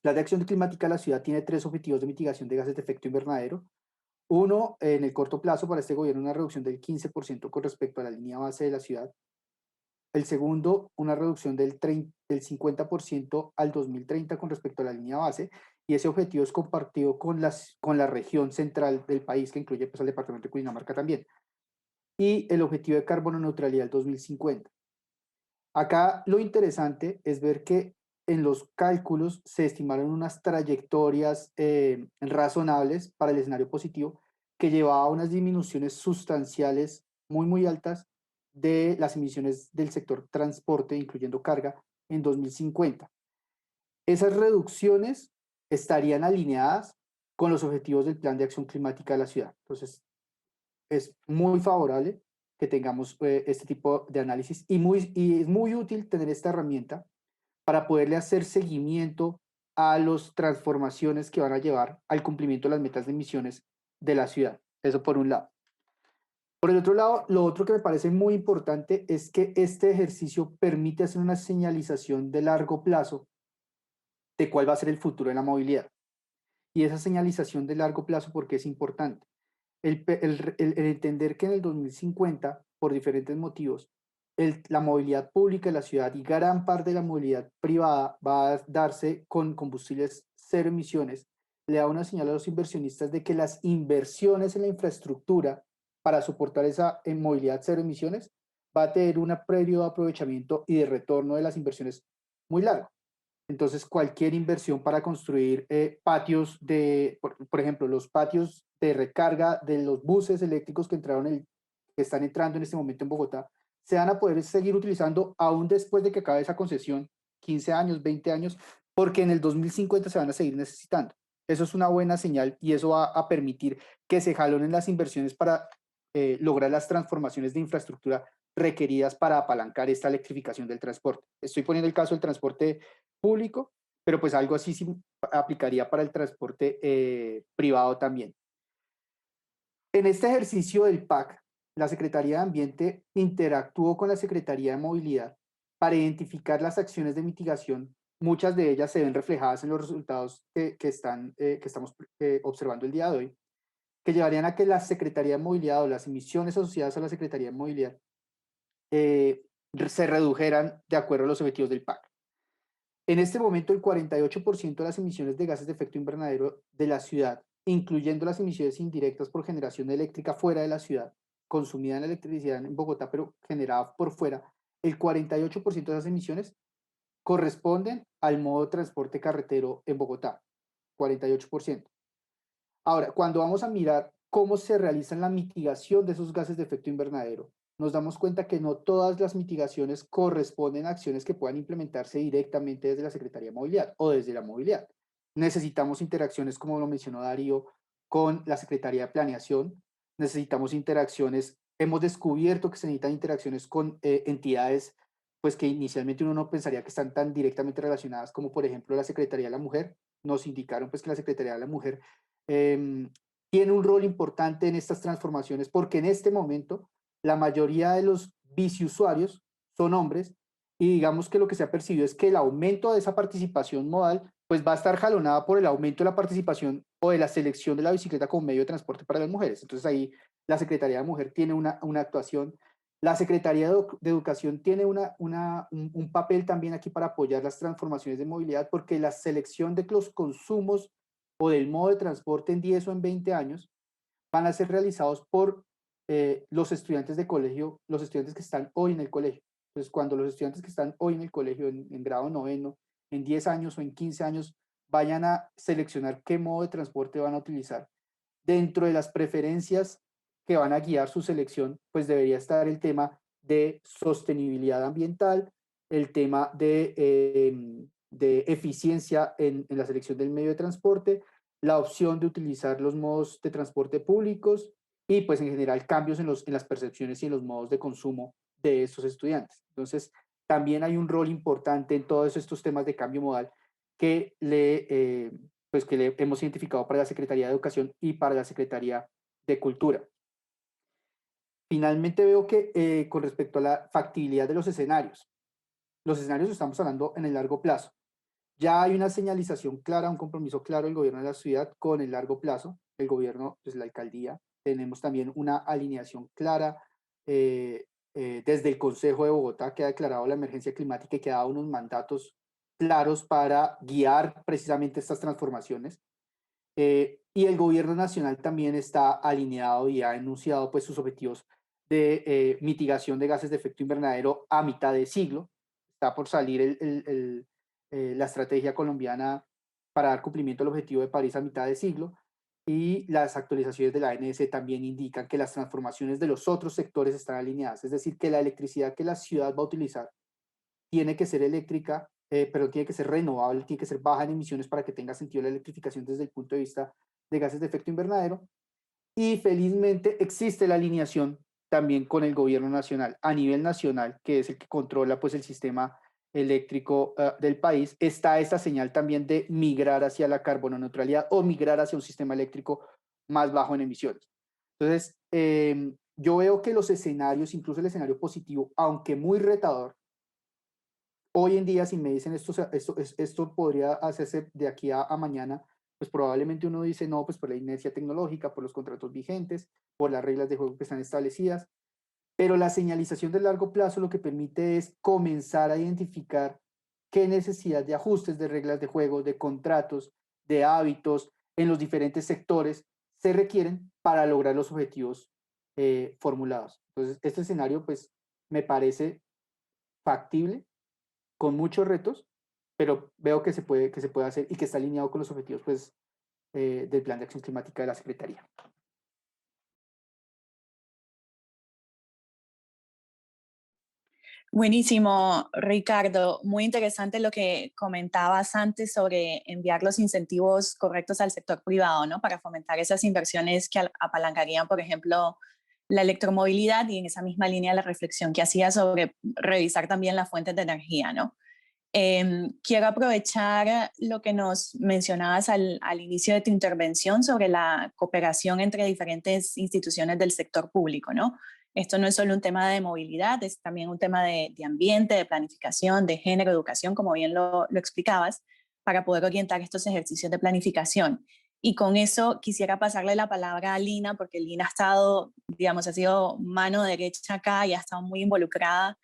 La de acción climática de la ciudad tiene 3 objetivos de mitigación de gases de efecto invernadero. Uno, en el corto plazo, para este gobierno, una reducción del 15% con respecto a la línea base de la ciudad. El segundo, una reducción del 50% al 2030 con respecto a la línea base. Y ese objetivo es compartido con la región central del país, que incluye pues, al departamento de Cundinamarca también. Y el objetivo de carbono neutralidad al 2050. Acá lo interesante es ver que en los cálculos se estimaron unas trayectorias razonables para el escenario positivo que llevaba a unas disminuciones sustanciales muy altas de las emisiones del sector transporte, incluyendo carga, en 2050. Esas reducciones estarían alineadas con los objetivos del Plan de Acción Climática de la ciudad. Entonces, es muy favorable que tengamos este tipo de análisis y es muy útil tener esta herramienta para poderle hacer seguimiento a las transformaciones que van a llevar al cumplimiento de las metas de emisiones de la ciudad. Eso por un lado. Por el otro lado, lo otro que me parece muy importante es que este ejercicio permite hacer una señalización de largo plazo de cuál va a ser el futuro de la movilidad. Y esa señalización de largo plazo, ¿por qué es importante? El entender que en el 2050, por diferentes motivos, la movilidad pública de la ciudad y gran parte de la movilidad privada va a darse con combustibles cero emisiones, le da una señal a los inversionistas de que las inversiones en la infraestructura para soportar esa movilidad cero emisiones va a tener un periodo de aprovechamiento y de retorno de las inversiones muy largo. Entonces, cualquier inversión para construir patios por ejemplo, los patios de recarga de los buses eléctricos que están entrando en este momento en Bogotá, se van a poder seguir utilizando aún después de que acabe esa concesión, 15 años, 20 años, porque en el 2050 se van a seguir necesitando. Eso es una buena señal y eso va a permitir que se jalonen las inversiones para lograr las transformaciones de infraestructura requeridas para apalancar esta electrificación del transporte. Estoy poniendo el caso del transporte público, pero pues algo así sí aplicaría para el transporte privado también. En este ejercicio del PAC, la Secretaría de Ambiente interactuó con la Secretaría de Movilidad para identificar las acciones de mitigación. Muchas de ellas se ven reflejadas en los resultados que estamos observando el día de hoy, que llevarían a que la Secretaría de Movilidad o las emisiones asociadas a la Secretaría de Movilidad se redujeran de acuerdo a los objetivos del PAC. En este momento, el 48% de las emisiones de gases de efecto invernadero de la ciudad, incluyendo las emisiones indirectas por generación eléctrica fuera de la ciudad, consumida en electricidad en Bogotá, pero generada por fuera, el 48% de esas emisiones corresponden al modo de transporte carretero en Bogotá, 48%. Ahora, cuando vamos a mirar cómo se realiza la mitigación de esos gases de efecto invernadero, nos damos cuenta que no todas las mitigaciones corresponden a acciones que puedan implementarse directamente desde la Secretaría de Movilidad o desde la movilidad. Necesitamos interacciones, como lo mencionó Darío, con la Secretaría de Planeación, necesitamos interacciones, hemos descubierto que se necesitan interacciones con entidades pues que inicialmente uno no pensaría que están tan directamente relacionadas, como por ejemplo la Secretaría de la Mujer. Nos indicaron pues que la Secretaría de la Mujer tiene un rol importante en estas transformaciones porque en este momento la mayoría de los biciusuarios son hombres y digamos que lo que se ha percibido es que el aumento de esa participación modal pues va a estar jalonada por el aumento de la participación o de la selección de la bicicleta como medio de transporte para las mujeres. Entonces ahí la Secretaría de Mujer tiene una actuación. La Secretaría de Educación tiene un papel también aquí para apoyar las transformaciones de movilidad porque la selección de los consumos o del modo de transporte en 10 o en 20 años van a ser realizados por los estudiantes de colegio, los estudiantes que están hoy en el colegio. Entonces, cuando los estudiantes que están hoy en el colegio, en grado noveno, en 10 años o en 15 años, vayan a seleccionar qué modo de transporte van a utilizar. Dentro de las preferencias que van a guiar su selección, pues debería estar el tema de sostenibilidad ambiental, el tema de eficiencia en la selección del medio de transporte, la opción de utilizar los modos de transporte públicos y pues en general cambios en las percepciones y en los modos de consumo de esos estudiantes. Entonces, también hay un rol importante en todos estos temas de cambio modal que le hemos identificado para la Secretaría de Educación y para la Secretaría de Cultura. Finalmente veo que con respecto a la factibilidad de los escenarios estamos hablando en el largo plazo. Ya hay una señalización clara, un compromiso claro del gobierno de la ciudad con el largo plazo, el gobierno, pues la alcaldía. Tenemos también una alineación clara desde el Consejo de Bogotá, que ha declarado la emergencia climática y que ha dado unos mandatos claros para guiar precisamente estas transformaciones. Y el gobierno nacional también está alineado y ha enunciado pues sus objetivos de mitigación de gases de efecto invernadero a mitad de siglo. Está por salir la estrategia colombiana para dar cumplimiento al objetivo de París a mitad de siglo y las actualizaciones de la ANS también indican que las transformaciones de los otros sectores están alineadas, es decir, que la electricidad que la ciudad va a utilizar tiene que ser eléctrica, pero tiene que ser renovable, tiene que ser baja en emisiones para que tenga sentido la electrificación desde el punto de vista de gases de efecto invernadero. Y felizmente existe la alineación también con el gobierno nacional. A nivel nacional, que es el que controla pues, el sistema eléctrico del país, está esta señal también de migrar hacia la carbono neutralidad o migrar hacia un sistema eléctrico más bajo en emisiones. Entonces, yo veo que los escenarios, incluso el escenario positivo, aunque muy retador, hoy en día, si me dicen esto podría hacerse de aquí a mañana, pues probablemente uno dice no, pues por la inercia tecnológica, por los contratos vigentes, por las reglas de juego que están establecidas, pero la señalización de largo plazo lo que permite es comenzar a identificar qué necesidad de ajustes de reglas de juego, de contratos, de hábitos en los diferentes sectores se requieren para lograr los objetivos formulados. Entonces, este escenario pues me parece factible, con muchos retos, pero veo que se puede hacer y que está alineado con los objetivos pues, del Plan de Acción Climática de la Secretaría. Buenísimo, Ricardo. Muy interesante lo que comentabas antes sobre enviar los incentivos correctos al sector privado, ¿no? Para fomentar esas inversiones que apalancarían, por ejemplo, la electromovilidad, y en esa misma línea la reflexión que hacía sobre revisar también las fuentes de energía, ¿no? Quiero aprovechar lo que nos mencionabas al inicio de tu intervención sobre la cooperación entre diferentes instituciones del sector público, ¿no? Esto no es solo un tema de movilidad, es también un tema de ambiente, de planificación, de género, educación, como bien lo explicabas, para poder orientar estos ejercicios de planificación. Y con eso quisiera pasarle la palabra a Lina, porque Lina ha estado, digamos, ha sido mano derecha acá y ha estado muy involucrada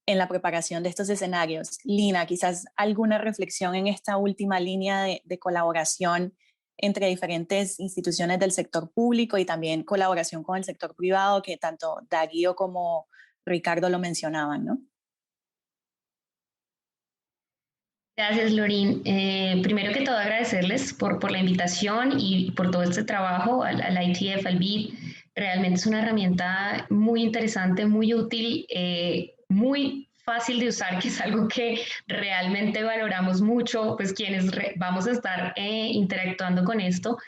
en la preparación de estos escenarios. Lina, quizás alguna reflexión en esta última línea de colaboración entre diferentes instituciones del sector público y también colaboración con el sector privado, que tanto Darío como Ricardo lo mencionaban, ¿no? Gracias, Lorín. Primero que todo, agradecerles por la invitación y por todo este trabajo al ITF, al BID. Realmente es una herramienta muy interesante, muy útil, muy fácil de usar, que es algo que realmente valoramos mucho, pues quienes vamos a estar interactuando con esto.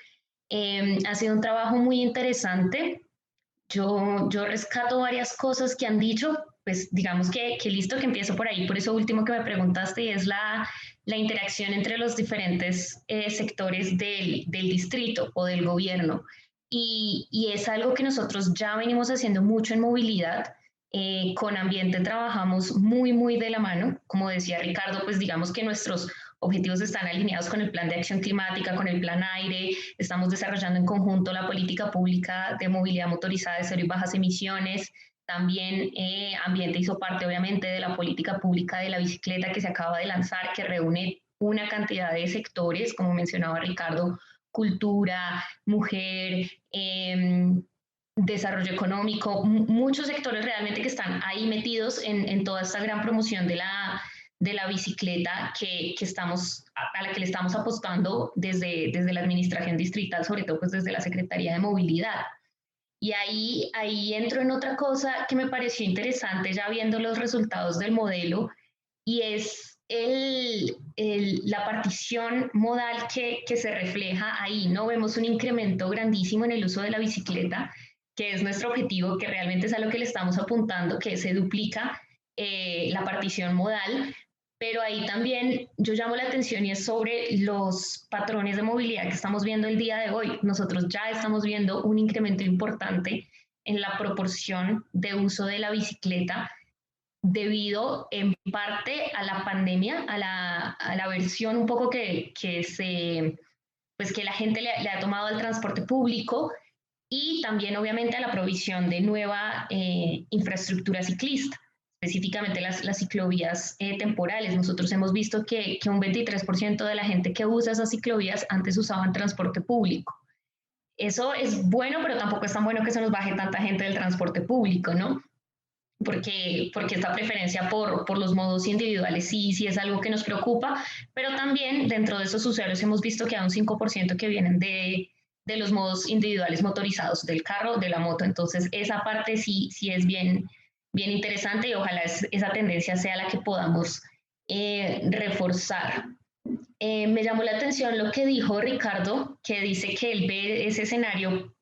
Ha sido un trabajo muy interesante. Yo rescato varias cosas que han dicho, pues digamos que listo, que empiezo por ahí, por eso último que me preguntaste, y es la interacción entre los diferentes sectores del distrito o del gobierno. Y es algo que nosotros ya venimos haciendo mucho en movilidad. Con ambiente trabajamos muy de la mano. Como decía Ricardo, pues digamos que nuestros objetivos están alineados con el Plan de Acción Climática, con el Plan Aire. Estamos desarrollando en conjunto la política pública de movilidad motorizada de cero y bajas emisiones. También ambiente hizo parte, obviamente, de la política pública de la bicicleta que se acaba de lanzar, que reúne una cantidad de sectores, como mencionaba Ricardo, cultura, mujer, desarrollo económico, muchos sectores realmente que están ahí metidos en toda esta gran promoción de la bicicleta a la que le estamos apostando desde la administración distrital, sobre todo pues desde la Secretaría de Movilidad. Y ahí entro en otra cosa que me pareció interesante ya viendo los resultados del modelo, y es la partición modal que se refleja ahí, ¿no? Vemos un incremento grandísimo en el uso de la bicicleta, que es nuestro objetivo, que realmente es a lo que le estamos apuntando, que se duplica la partición modal, pero ahí también yo llamo la atención y es sobre los patrones de movilidad que estamos viendo el día de hoy. Nosotros ya estamos viendo un incremento importante en la proporción de uso de la bicicleta, debido en parte a la pandemia, a la versión un poco que la gente le ha tomado al transporte público, y también obviamente a la provisión de nueva infraestructura ciclista, específicamente las ciclovías temporales. Nosotros hemos visto que un 23% de la gente que usa esas ciclovías antes usaban transporte público. Eso es bueno, pero tampoco es tan bueno que se nos baje tanta gente del transporte público, ¿no? Porque esta preferencia por los modos individuales sí es algo que nos preocupa, pero también dentro de esos usuarios hemos visto que hay un 5% que vienen de los modos individuales motorizados, del carro, de la moto. Entonces esa parte sí es bien interesante, y ojalá esa tendencia sea la que podamos reforzar. Me llamó la atención lo que dijo Ricardo, que dice que él ve ese escenario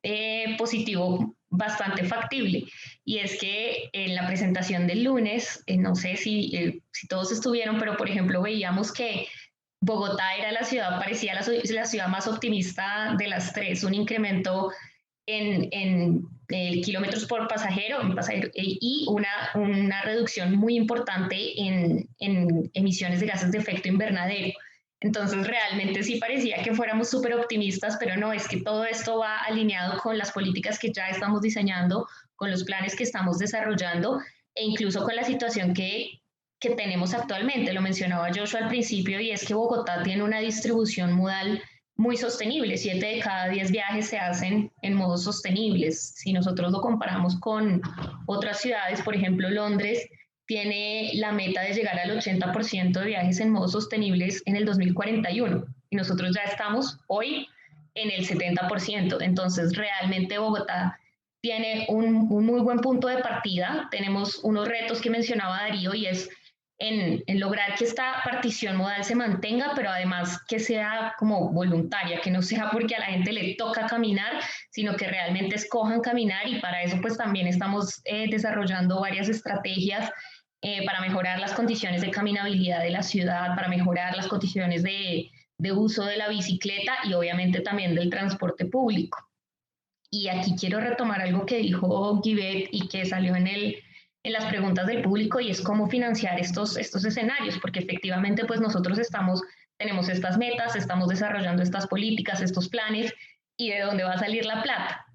positivo bastante factible, y es que en la presentación del lunes, no sé si todos estuvieron, pero por ejemplo veíamos que Bogotá era parecía la ciudad más optimista de las tres, un incremento en kilómetros por pasajero, y una reducción muy importante en emisiones de gases de efecto invernadero. Entonces realmente sí parecía que fuéramos súper optimistas, pero no, es que todo esto va alineado con las políticas que ya estamos diseñando, con los planes que estamos desarrollando e incluso con la situación que tenemos actualmente. Lo mencionaba Joshua al principio, y es que Bogotá tiene una distribución modal muy sostenible. 7 de cada 10 viajes se hacen en modos sostenibles. Si nosotros lo comparamos con otras ciudades, por ejemplo Londres tiene la meta de llegar al 80% de viajes en modos sostenibles en el 2041 y nosotros ya estamos hoy en el 70%. Entonces realmente Bogotá tiene un muy buen punto de partida. Tenemos unos retos que mencionaba Darío, y es en lograr que esta partición modal se mantenga, pero además que sea como voluntaria, que no sea porque a la gente le toca caminar, sino que realmente escojan caminar, y para eso pues también estamos desarrollando varias estrategias para mejorar las condiciones de caminabilidad de la ciudad, para mejorar las condiciones de uso de la bicicleta y obviamente también del transporte público. Y aquí quiero retomar algo que dijo Guibet y que salió en las preguntas del público, y es cómo financiar estos escenarios, porque efectivamente pues nosotros tenemos estas metas, estamos desarrollando estas políticas, estos planes, y de dónde va a salir la plata.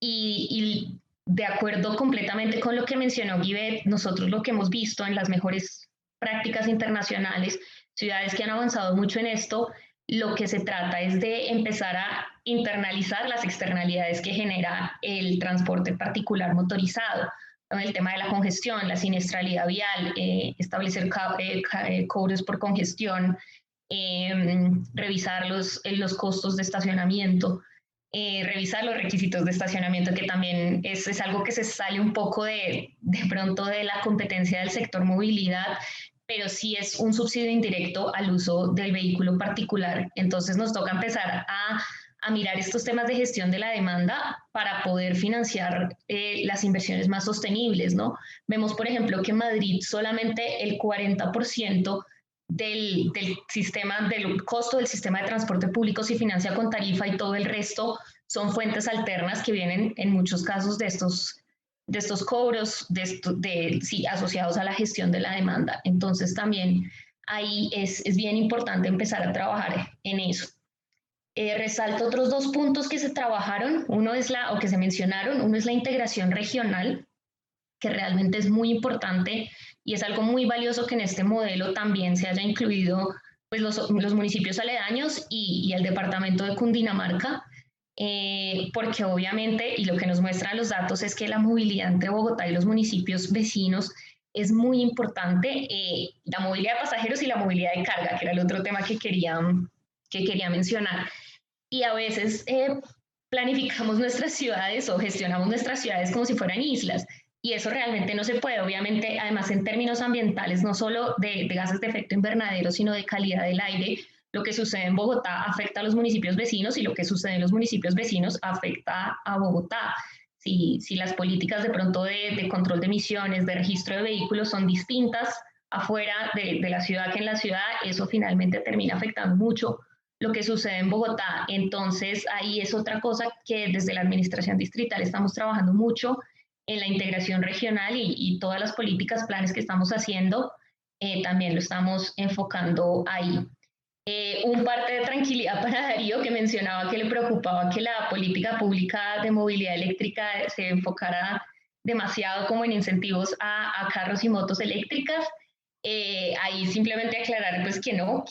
Y de acuerdo completamente con lo que mencionó Guibet, nosotros lo que hemos visto en las mejores prácticas internacionales, ciudades que han avanzado mucho en esto, lo que se trata es de empezar a internalizar las externalidades que genera el transporte particular motorizado, ¿no? El tema de la congestión, la siniestralidad vial, establecer cobros por congestión, revisar los costos de estacionamiento, revisar los requisitos de estacionamiento, que también es algo que se sale un poco de pronto de la competencia del sector movilidad, pero sí es un subsidio indirecto al uso del vehículo particular. Entonces nos toca empezar a mirar estos temas de gestión de la demanda para poder financiar las inversiones más sostenibles, ¿no? Vemos, por ejemplo, que en Madrid solamente el 40% del costo del sistema de transporte público se financia con tarifa, y todo el resto son fuentes alternas que vienen en muchos casos de estos cobros asociados a la gestión de la demanda. Entonces también ahí es bien importante empezar a trabajar en eso. Resalto otros 2 puntos que se trabajaron, que se mencionaron. Uno es la integración regional, que realmente es muy importante y es algo muy valioso que en este modelo también se haya incluido pues, los municipios aledaños y el departamento de Cundinamarca, porque obviamente, y lo que nos muestran los datos es que la movilidad entre Bogotá y los municipios vecinos es muy importante, la movilidad de pasajeros y la movilidad de carga, que era el otro tema que quería mencionar. Y a veces planificamos nuestras ciudades o gestionamos nuestras ciudades como si fueran islas, y eso realmente no se puede. Obviamente, además en términos ambientales, no solo de gases de efecto invernadero, sino de calidad del aire, lo que sucede en Bogotá afecta a los municipios vecinos, y lo que sucede en los municipios vecinos afecta a Bogotá. Si las políticas de pronto de control de emisiones, de registro de vehículos son distintas afuera de la ciudad que en la ciudad, eso finalmente termina afectando mucho lo que sucede en Bogotá. Entonces ahí es otra cosa que desde la administración distrital estamos trabajando mucho en la integración regional, y todas las políticas, planes que estamos haciendo, también lo estamos enfocando ahí. Un parte de tranquilidad para Darío, que mencionaba que le preocupaba que la política pública de movilidad eléctrica se enfocara demasiado como en incentivos a carros y motos eléctricas. Ahí simplemente aclarar pues que no,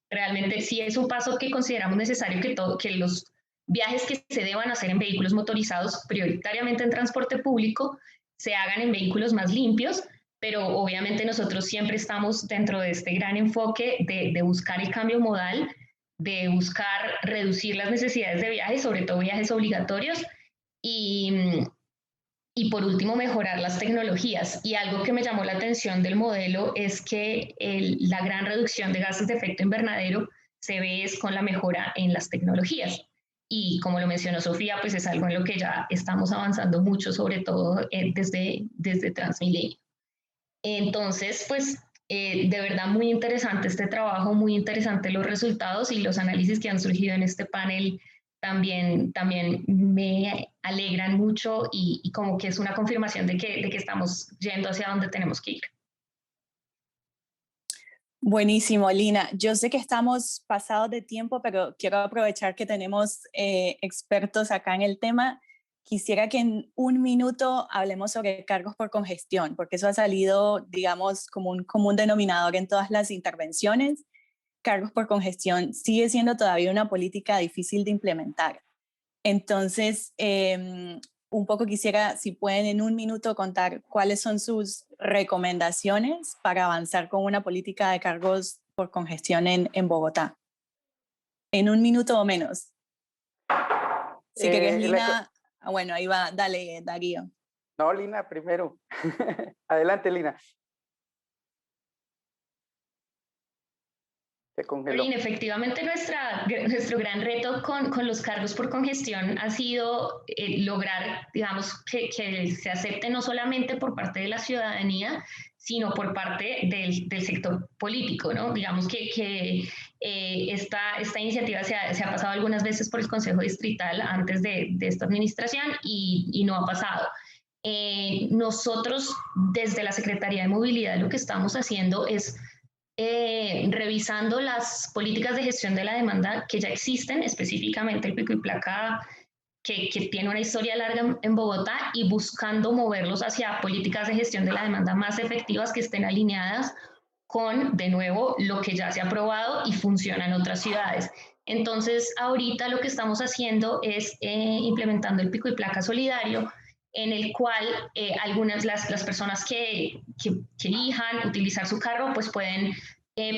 realmente sí es un paso que consideramos necesario, que los viajes que se deban hacer en vehículos motorizados, prioritariamente en transporte público, se hagan en vehículos más limpios, pero obviamente nosotros siempre estamos dentro de este gran enfoque de buscar el cambio modal, de buscar reducir las necesidades de viajes, sobre todo viajes obligatorios, y por último mejorar las tecnologías. Y algo que me llamó la atención del modelo es que la gran reducción de gases de efecto invernadero se ve es con la mejora en las tecnologías. Y como lo mencionó Sofía, pues es algo en lo que ya estamos avanzando mucho, sobre todo desde Transmilenio. Entonces, pues de verdad muy interesante este trabajo, muy interesante los resultados y los análisis que han surgido en este panel también me alegran mucho, y como que es una confirmación de que estamos yendo hacia donde tenemos que ir. Buenísimo, Lina. Yo sé que estamos pasados de tiempo, pero quiero aprovechar que tenemos expertos acá en el tema. Quisiera que en un minuto hablemos sobre cargos por congestión, porque eso ha salido, digamos, como un común denominador en todas las intervenciones. Cargos por congestión sigue siendo todavía una política difícil de implementar. Entonces, un poco quisiera, si pueden en un minuto contar cuáles son sus recomendaciones para avanzar con una política de cargos por congestión en Bogotá. En un minuto o menos. Si querés, Lina. Bueno, ahí va, dale, Darío. No, Lina, primero. Adelante, Lina. Se congeló. Orin, efectivamente nuestro gran reto con los cargos por congestión ha sido lograr, digamos, que se acepte no solamente por parte de la ciudadanía, sino por parte del sector político, ¿no? Digamos que esta iniciativa se ha pasado algunas veces por el Consejo Distrital antes de esta administración y no ha pasado. Nosotros, desde la Secretaría de Movilidad, lo que estamos haciendo es revisando las políticas de gestión de la demanda que ya existen, específicamente el pico y placa que tiene una historia larga en Bogotá, y buscando moverlos hacia políticas de gestión de la demanda más efectivas que estén alineadas con, de nuevo, lo que ya se ha aprobado y funciona en otras ciudades. Entonces, ahorita lo que estamos haciendo es implementando el pico y placa solidario, en el cual las personas que elijan utilizar su carro pues pueden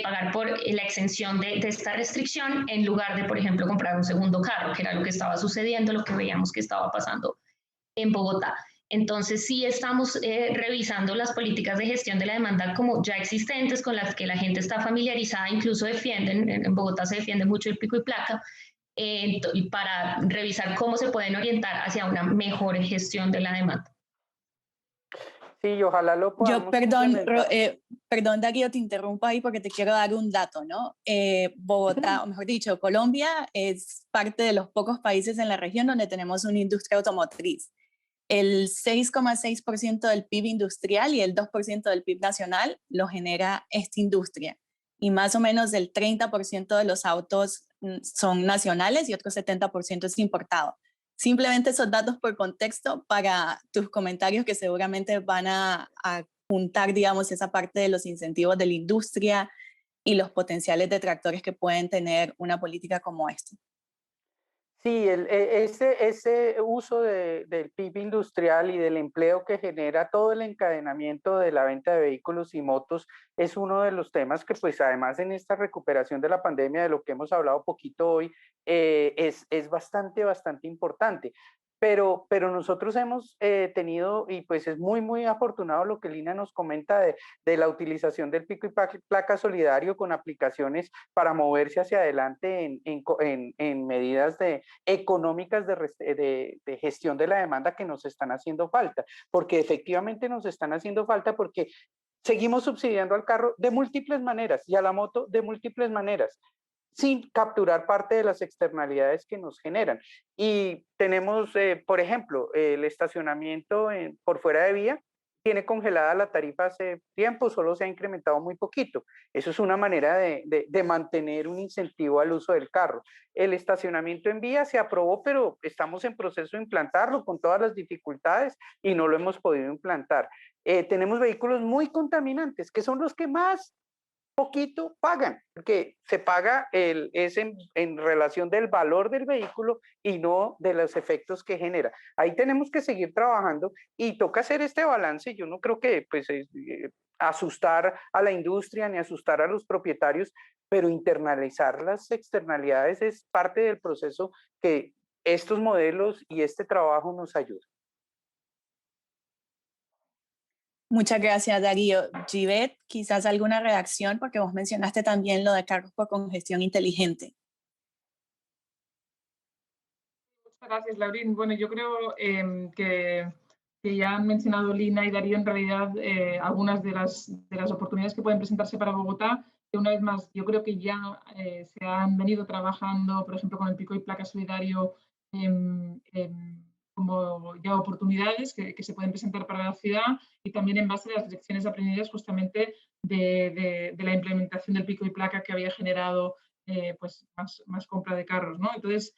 pagar por la exención de esta restricción en lugar de, por ejemplo, comprar un segundo carro, que era lo que estaba sucediendo, lo que veíamos que estaba pasando en Bogotá. Entonces sí estamos revisando las políticas de gestión de la demanda como ya existentes, con las que la gente está familiarizada, incluso defienden, en Bogotá se defiende mucho el pico y placa, para revisar cómo se pueden orientar hacia una mejor gestión de la demanda. Sí, ojalá lo podamos perdón, Darío, te interrumpo ahí porque te quiero dar un dato, ¿no? Bogotá, o mejor dicho, Colombia es parte de los pocos países en la región donde tenemos una industria automotriz. El 6,6% del PIB industrial y el 2% del PIB nacional lo genera esta industria. Y más o menos el 30% de los autos son nacionales y otro 70% es importado. Simplemente esos datos por contexto para tus comentarios que seguramente van a juntar, digamos, esa parte de los incentivos de la industria y los potenciales detractores que pueden tener una política como esta. Sí, ese uso del PIB industrial y del empleo que genera todo el encadenamiento de la venta de vehículos y motos es uno de los temas que, pues, además en esta recuperación de la pandemia, de lo que hemos hablado poquito hoy, es bastante importante. Pero nosotros hemos tenido, y pues es muy afortunado lo que Lina nos comenta de la utilización del pico y placa solidario con aplicaciones para moverse hacia adelante en medidas económicas de gestión de la demanda que nos están haciendo falta, porque efectivamente nos están haciendo falta porque seguimos subsidiando al carro de múltiples maneras y a la moto de múltiples maneras, sin capturar parte de las externalidades que nos generan. Y tenemos, por ejemplo, el estacionamiento por fuera de vía, tiene congelada la tarifa hace tiempo, solo se ha incrementado muy poquito. Eso es una manera de mantener un incentivo al uso del carro. El estacionamiento en vía se aprobó, pero estamos en proceso de implantarlo con todas las dificultades y no lo hemos podido implantar. Tenemos vehículos muy contaminantes, que son los que más poquito pagan, porque se paga es en relación del valor del vehículo y no de los efectos que genera. Ahí tenemos que seguir trabajando y toca hacer este balance. Yo no creo que pues, asustar a la industria ni asustar a los propietarios, pero internalizar las externalidades es parte del proceso que estos modelos y este trabajo nos ayudan. Muchas gracias, Darío. Givet, quizás alguna reacción, porque vos mencionaste también lo de cargos por congestión inteligente. Muchas gracias, Laurín. Bueno, yo creo que ya han mencionado Lina y Darío en realidad algunas de las oportunidades que pueden presentarse para Bogotá, que una vez más yo creo que ya se han venido trabajando, por ejemplo, con el pico y placa solidario como ya oportunidades que se pueden presentar para la ciudad, y también en base a las lecciones aprendidas justamente de la implementación del pico y placa que había generado pues más compra de carros, ¿no? Entonces,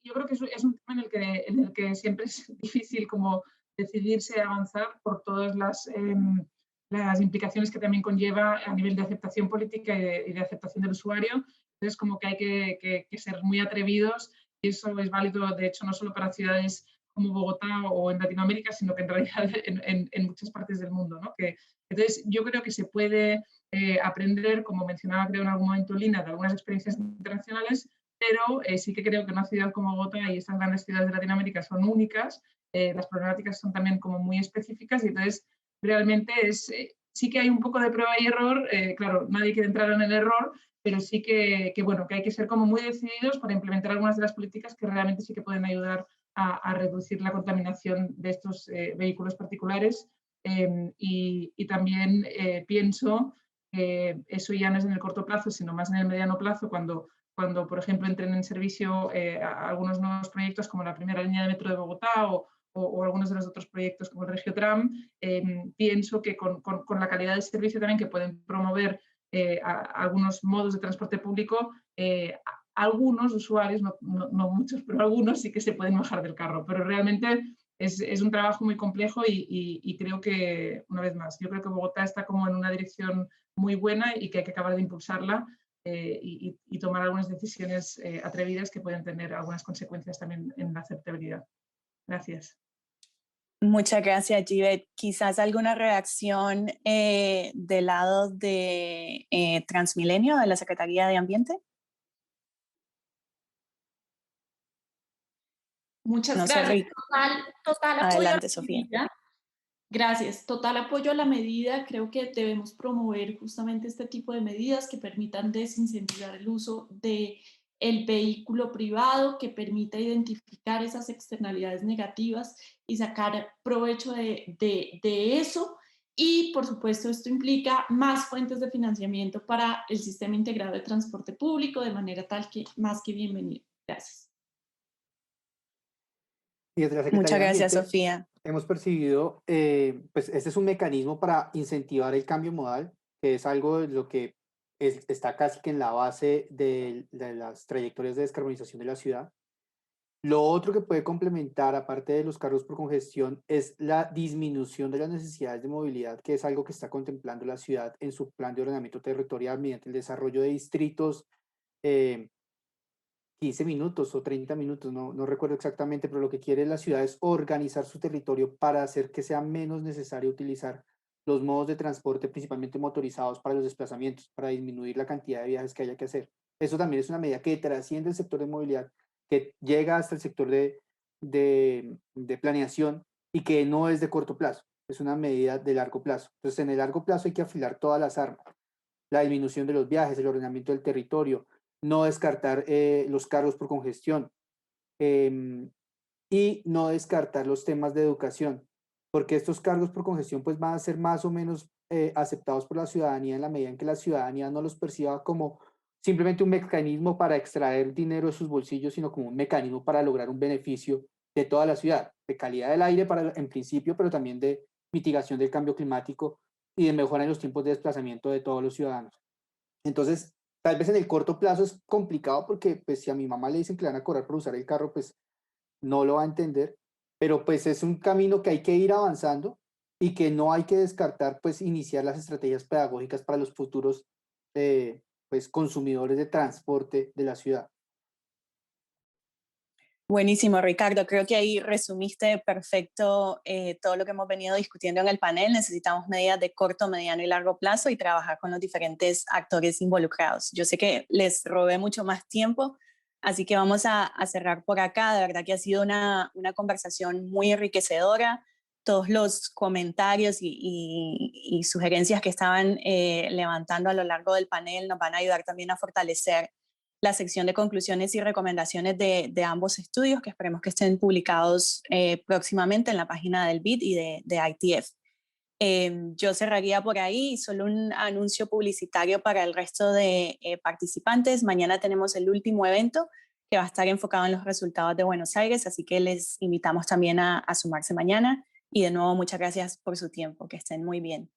yo creo que es un tema en el que siempre es difícil como decidirse a avanzar por todas las implicaciones que también conlleva a nivel de aceptación política y de aceptación del usuario. Entonces, como que hay que ser muy atrevidos, y eso es válido, de hecho, no solo para ciudades como Bogotá o en Latinoamérica, sino que en realidad en muchas partes del mundo, ¿no? Entonces, yo creo que se puede aprender, como mencionaba creo en algún momento Lina, de algunas experiencias internacionales, pero sí que creo que una ciudad como Bogotá y estas grandes ciudades de Latinoamérica son únicas, las problemáticas son también como muy específicas, y entonces realmente sí que hay un poco de prueba y error, claro, nadie quiere entrar en el error, pero sí bueno, que hay que ser como muy decididos para implementar algunas de las políticas que realmente sí que pueden ayudar a reducir la contaminación de estos vehículos particulares. Y también pienso que eso ya no es en el corto plazo, sino más en el mediano plazo, cuando por ejemplo, entren en servicio algunos nuevos proyectos como la primera línea de metro de Bogotá o algunos de los otros proyectos como el Regiotram. Pienso que con la calidad del servicio también que pueden promover algunos modos de transporte público, algunos usuarios, no muchos, pero algunos sí que se pueden bajar del carro. Pero realmente es un trabajo muy complejo y creo que, una vez más, yo creo que Bogotá está como en una dirección muy buena y que hay que acabar de impulsarla y tomar algunas decisiones atrevidas que pueden tener algunas consecuencias también en la aceptabilidad. Gracias. Muchas gracias, Givet. Quizás alguna reacción del lado de Transmilenio, de la Secretaría de Ambiente. Muchas No sé, gracias. Rick. Total apoyo Adelante, a la Sofía. medida. Gracias. Total apoyo a la medida. Creo que debemos promover justamente este tipo de medidas que permitan desincentivar el uso del vehículo privado, que permita identificar esas externalidades negativas y sacar provecho de eso. Y, por supuesto, esto implica más fuentes de financiamiento para el sistema integrado de transporte público, de manera tal que más que bienvenido. Gracias. Y desde la Secretaría Muchas de gracias, Ambiente Sofía. hemos percibido, pues este es un mecanismo para incentivar el cambio modal, que es algo de lo que está casi que en la base de las trayectorias de descarbonización de la ciudad. Lo otro que puede complementar, aparte de los carros por congestión, es la disminución de las necesidades de movilidad, que es algo que está contemplando la ciudad en su plan de ordenamiento territorial mediante el desarrollo de distritos, 15 minutos o 30 minutos, no recuerdo exactamente, pero lo que quiere la ciudad es organizar su territorio para hacer que sea menos necesario utilizar los modos de transporte, principalmente motorizados, para los desplazamientos, para disminuir la cantidad de viajes que haya que hacer. Eso también es una medida que trasciende el sector de movilidad, que llega hasta el sector de planeación y que no es de corto plazo, es una medida de largo plazo. Entonces, en el largo plazo hay que afilar todas las armas, la disminución de los viajes, el ordenamiento del territorio, no descartar los cargos por congestión y no descartar los temas de educación, porque estos cargos por congestión pues van a ser más o menos aceptados por la ciudadanía en la medida en que la ciudadanía no los perciba como simplemente un mecanismo para extraer dinero de sus bolsillos, sino como un mecanismo para lograr un beneficio de toda la ciudad, de calidad del aire en principio, pero también de mitigación del cambio climático y de mejora en los tiempos de desplazamiento de todos los ciudadanos. Entonces, tal vez en el corto plazo es complicado porque pues si a mi mamá le dicen que le van a cobrar por usar el carro, pues no lo va a entender, pero pues es un camino que hay que ir avanzando y que no hay que descartar pues iniciar las estrategias pedagógicas para los futuros pues consumidores de transporte de la ciudad. Buenísimo, Ricardo. Creo que ahí resumiste perfecto todo lo que hemos venido discutiendo en el panel. Necesitamos medidas de corto, mediano y largo plazo y trabajar con los diferentes actores involucrados. Yo sé que les robé mucho más tiempo, así que vamos a cerrar por acá. De verdad que ha sido una conversación muy enriquecedora. Todos los comentarios y sugerencias que estaban levantando a lo largo del panel nos van a ayudar también a fortalecer la sección de conclusiones y recomendaciones de ambos estudios, que esperemos que estén publicados próximamente en la página del BID y de ITF. Yo cerraría por ahí, solo un anuncio publicitario para el resto de participantes. Mañana tenemos el último evento, que va a estar enfocado en los resultados de Buenos Aires, así que les invitamos también a sumarse mañana. Y de nuevo, muchas gracias por su tiempo, que estén muy bien.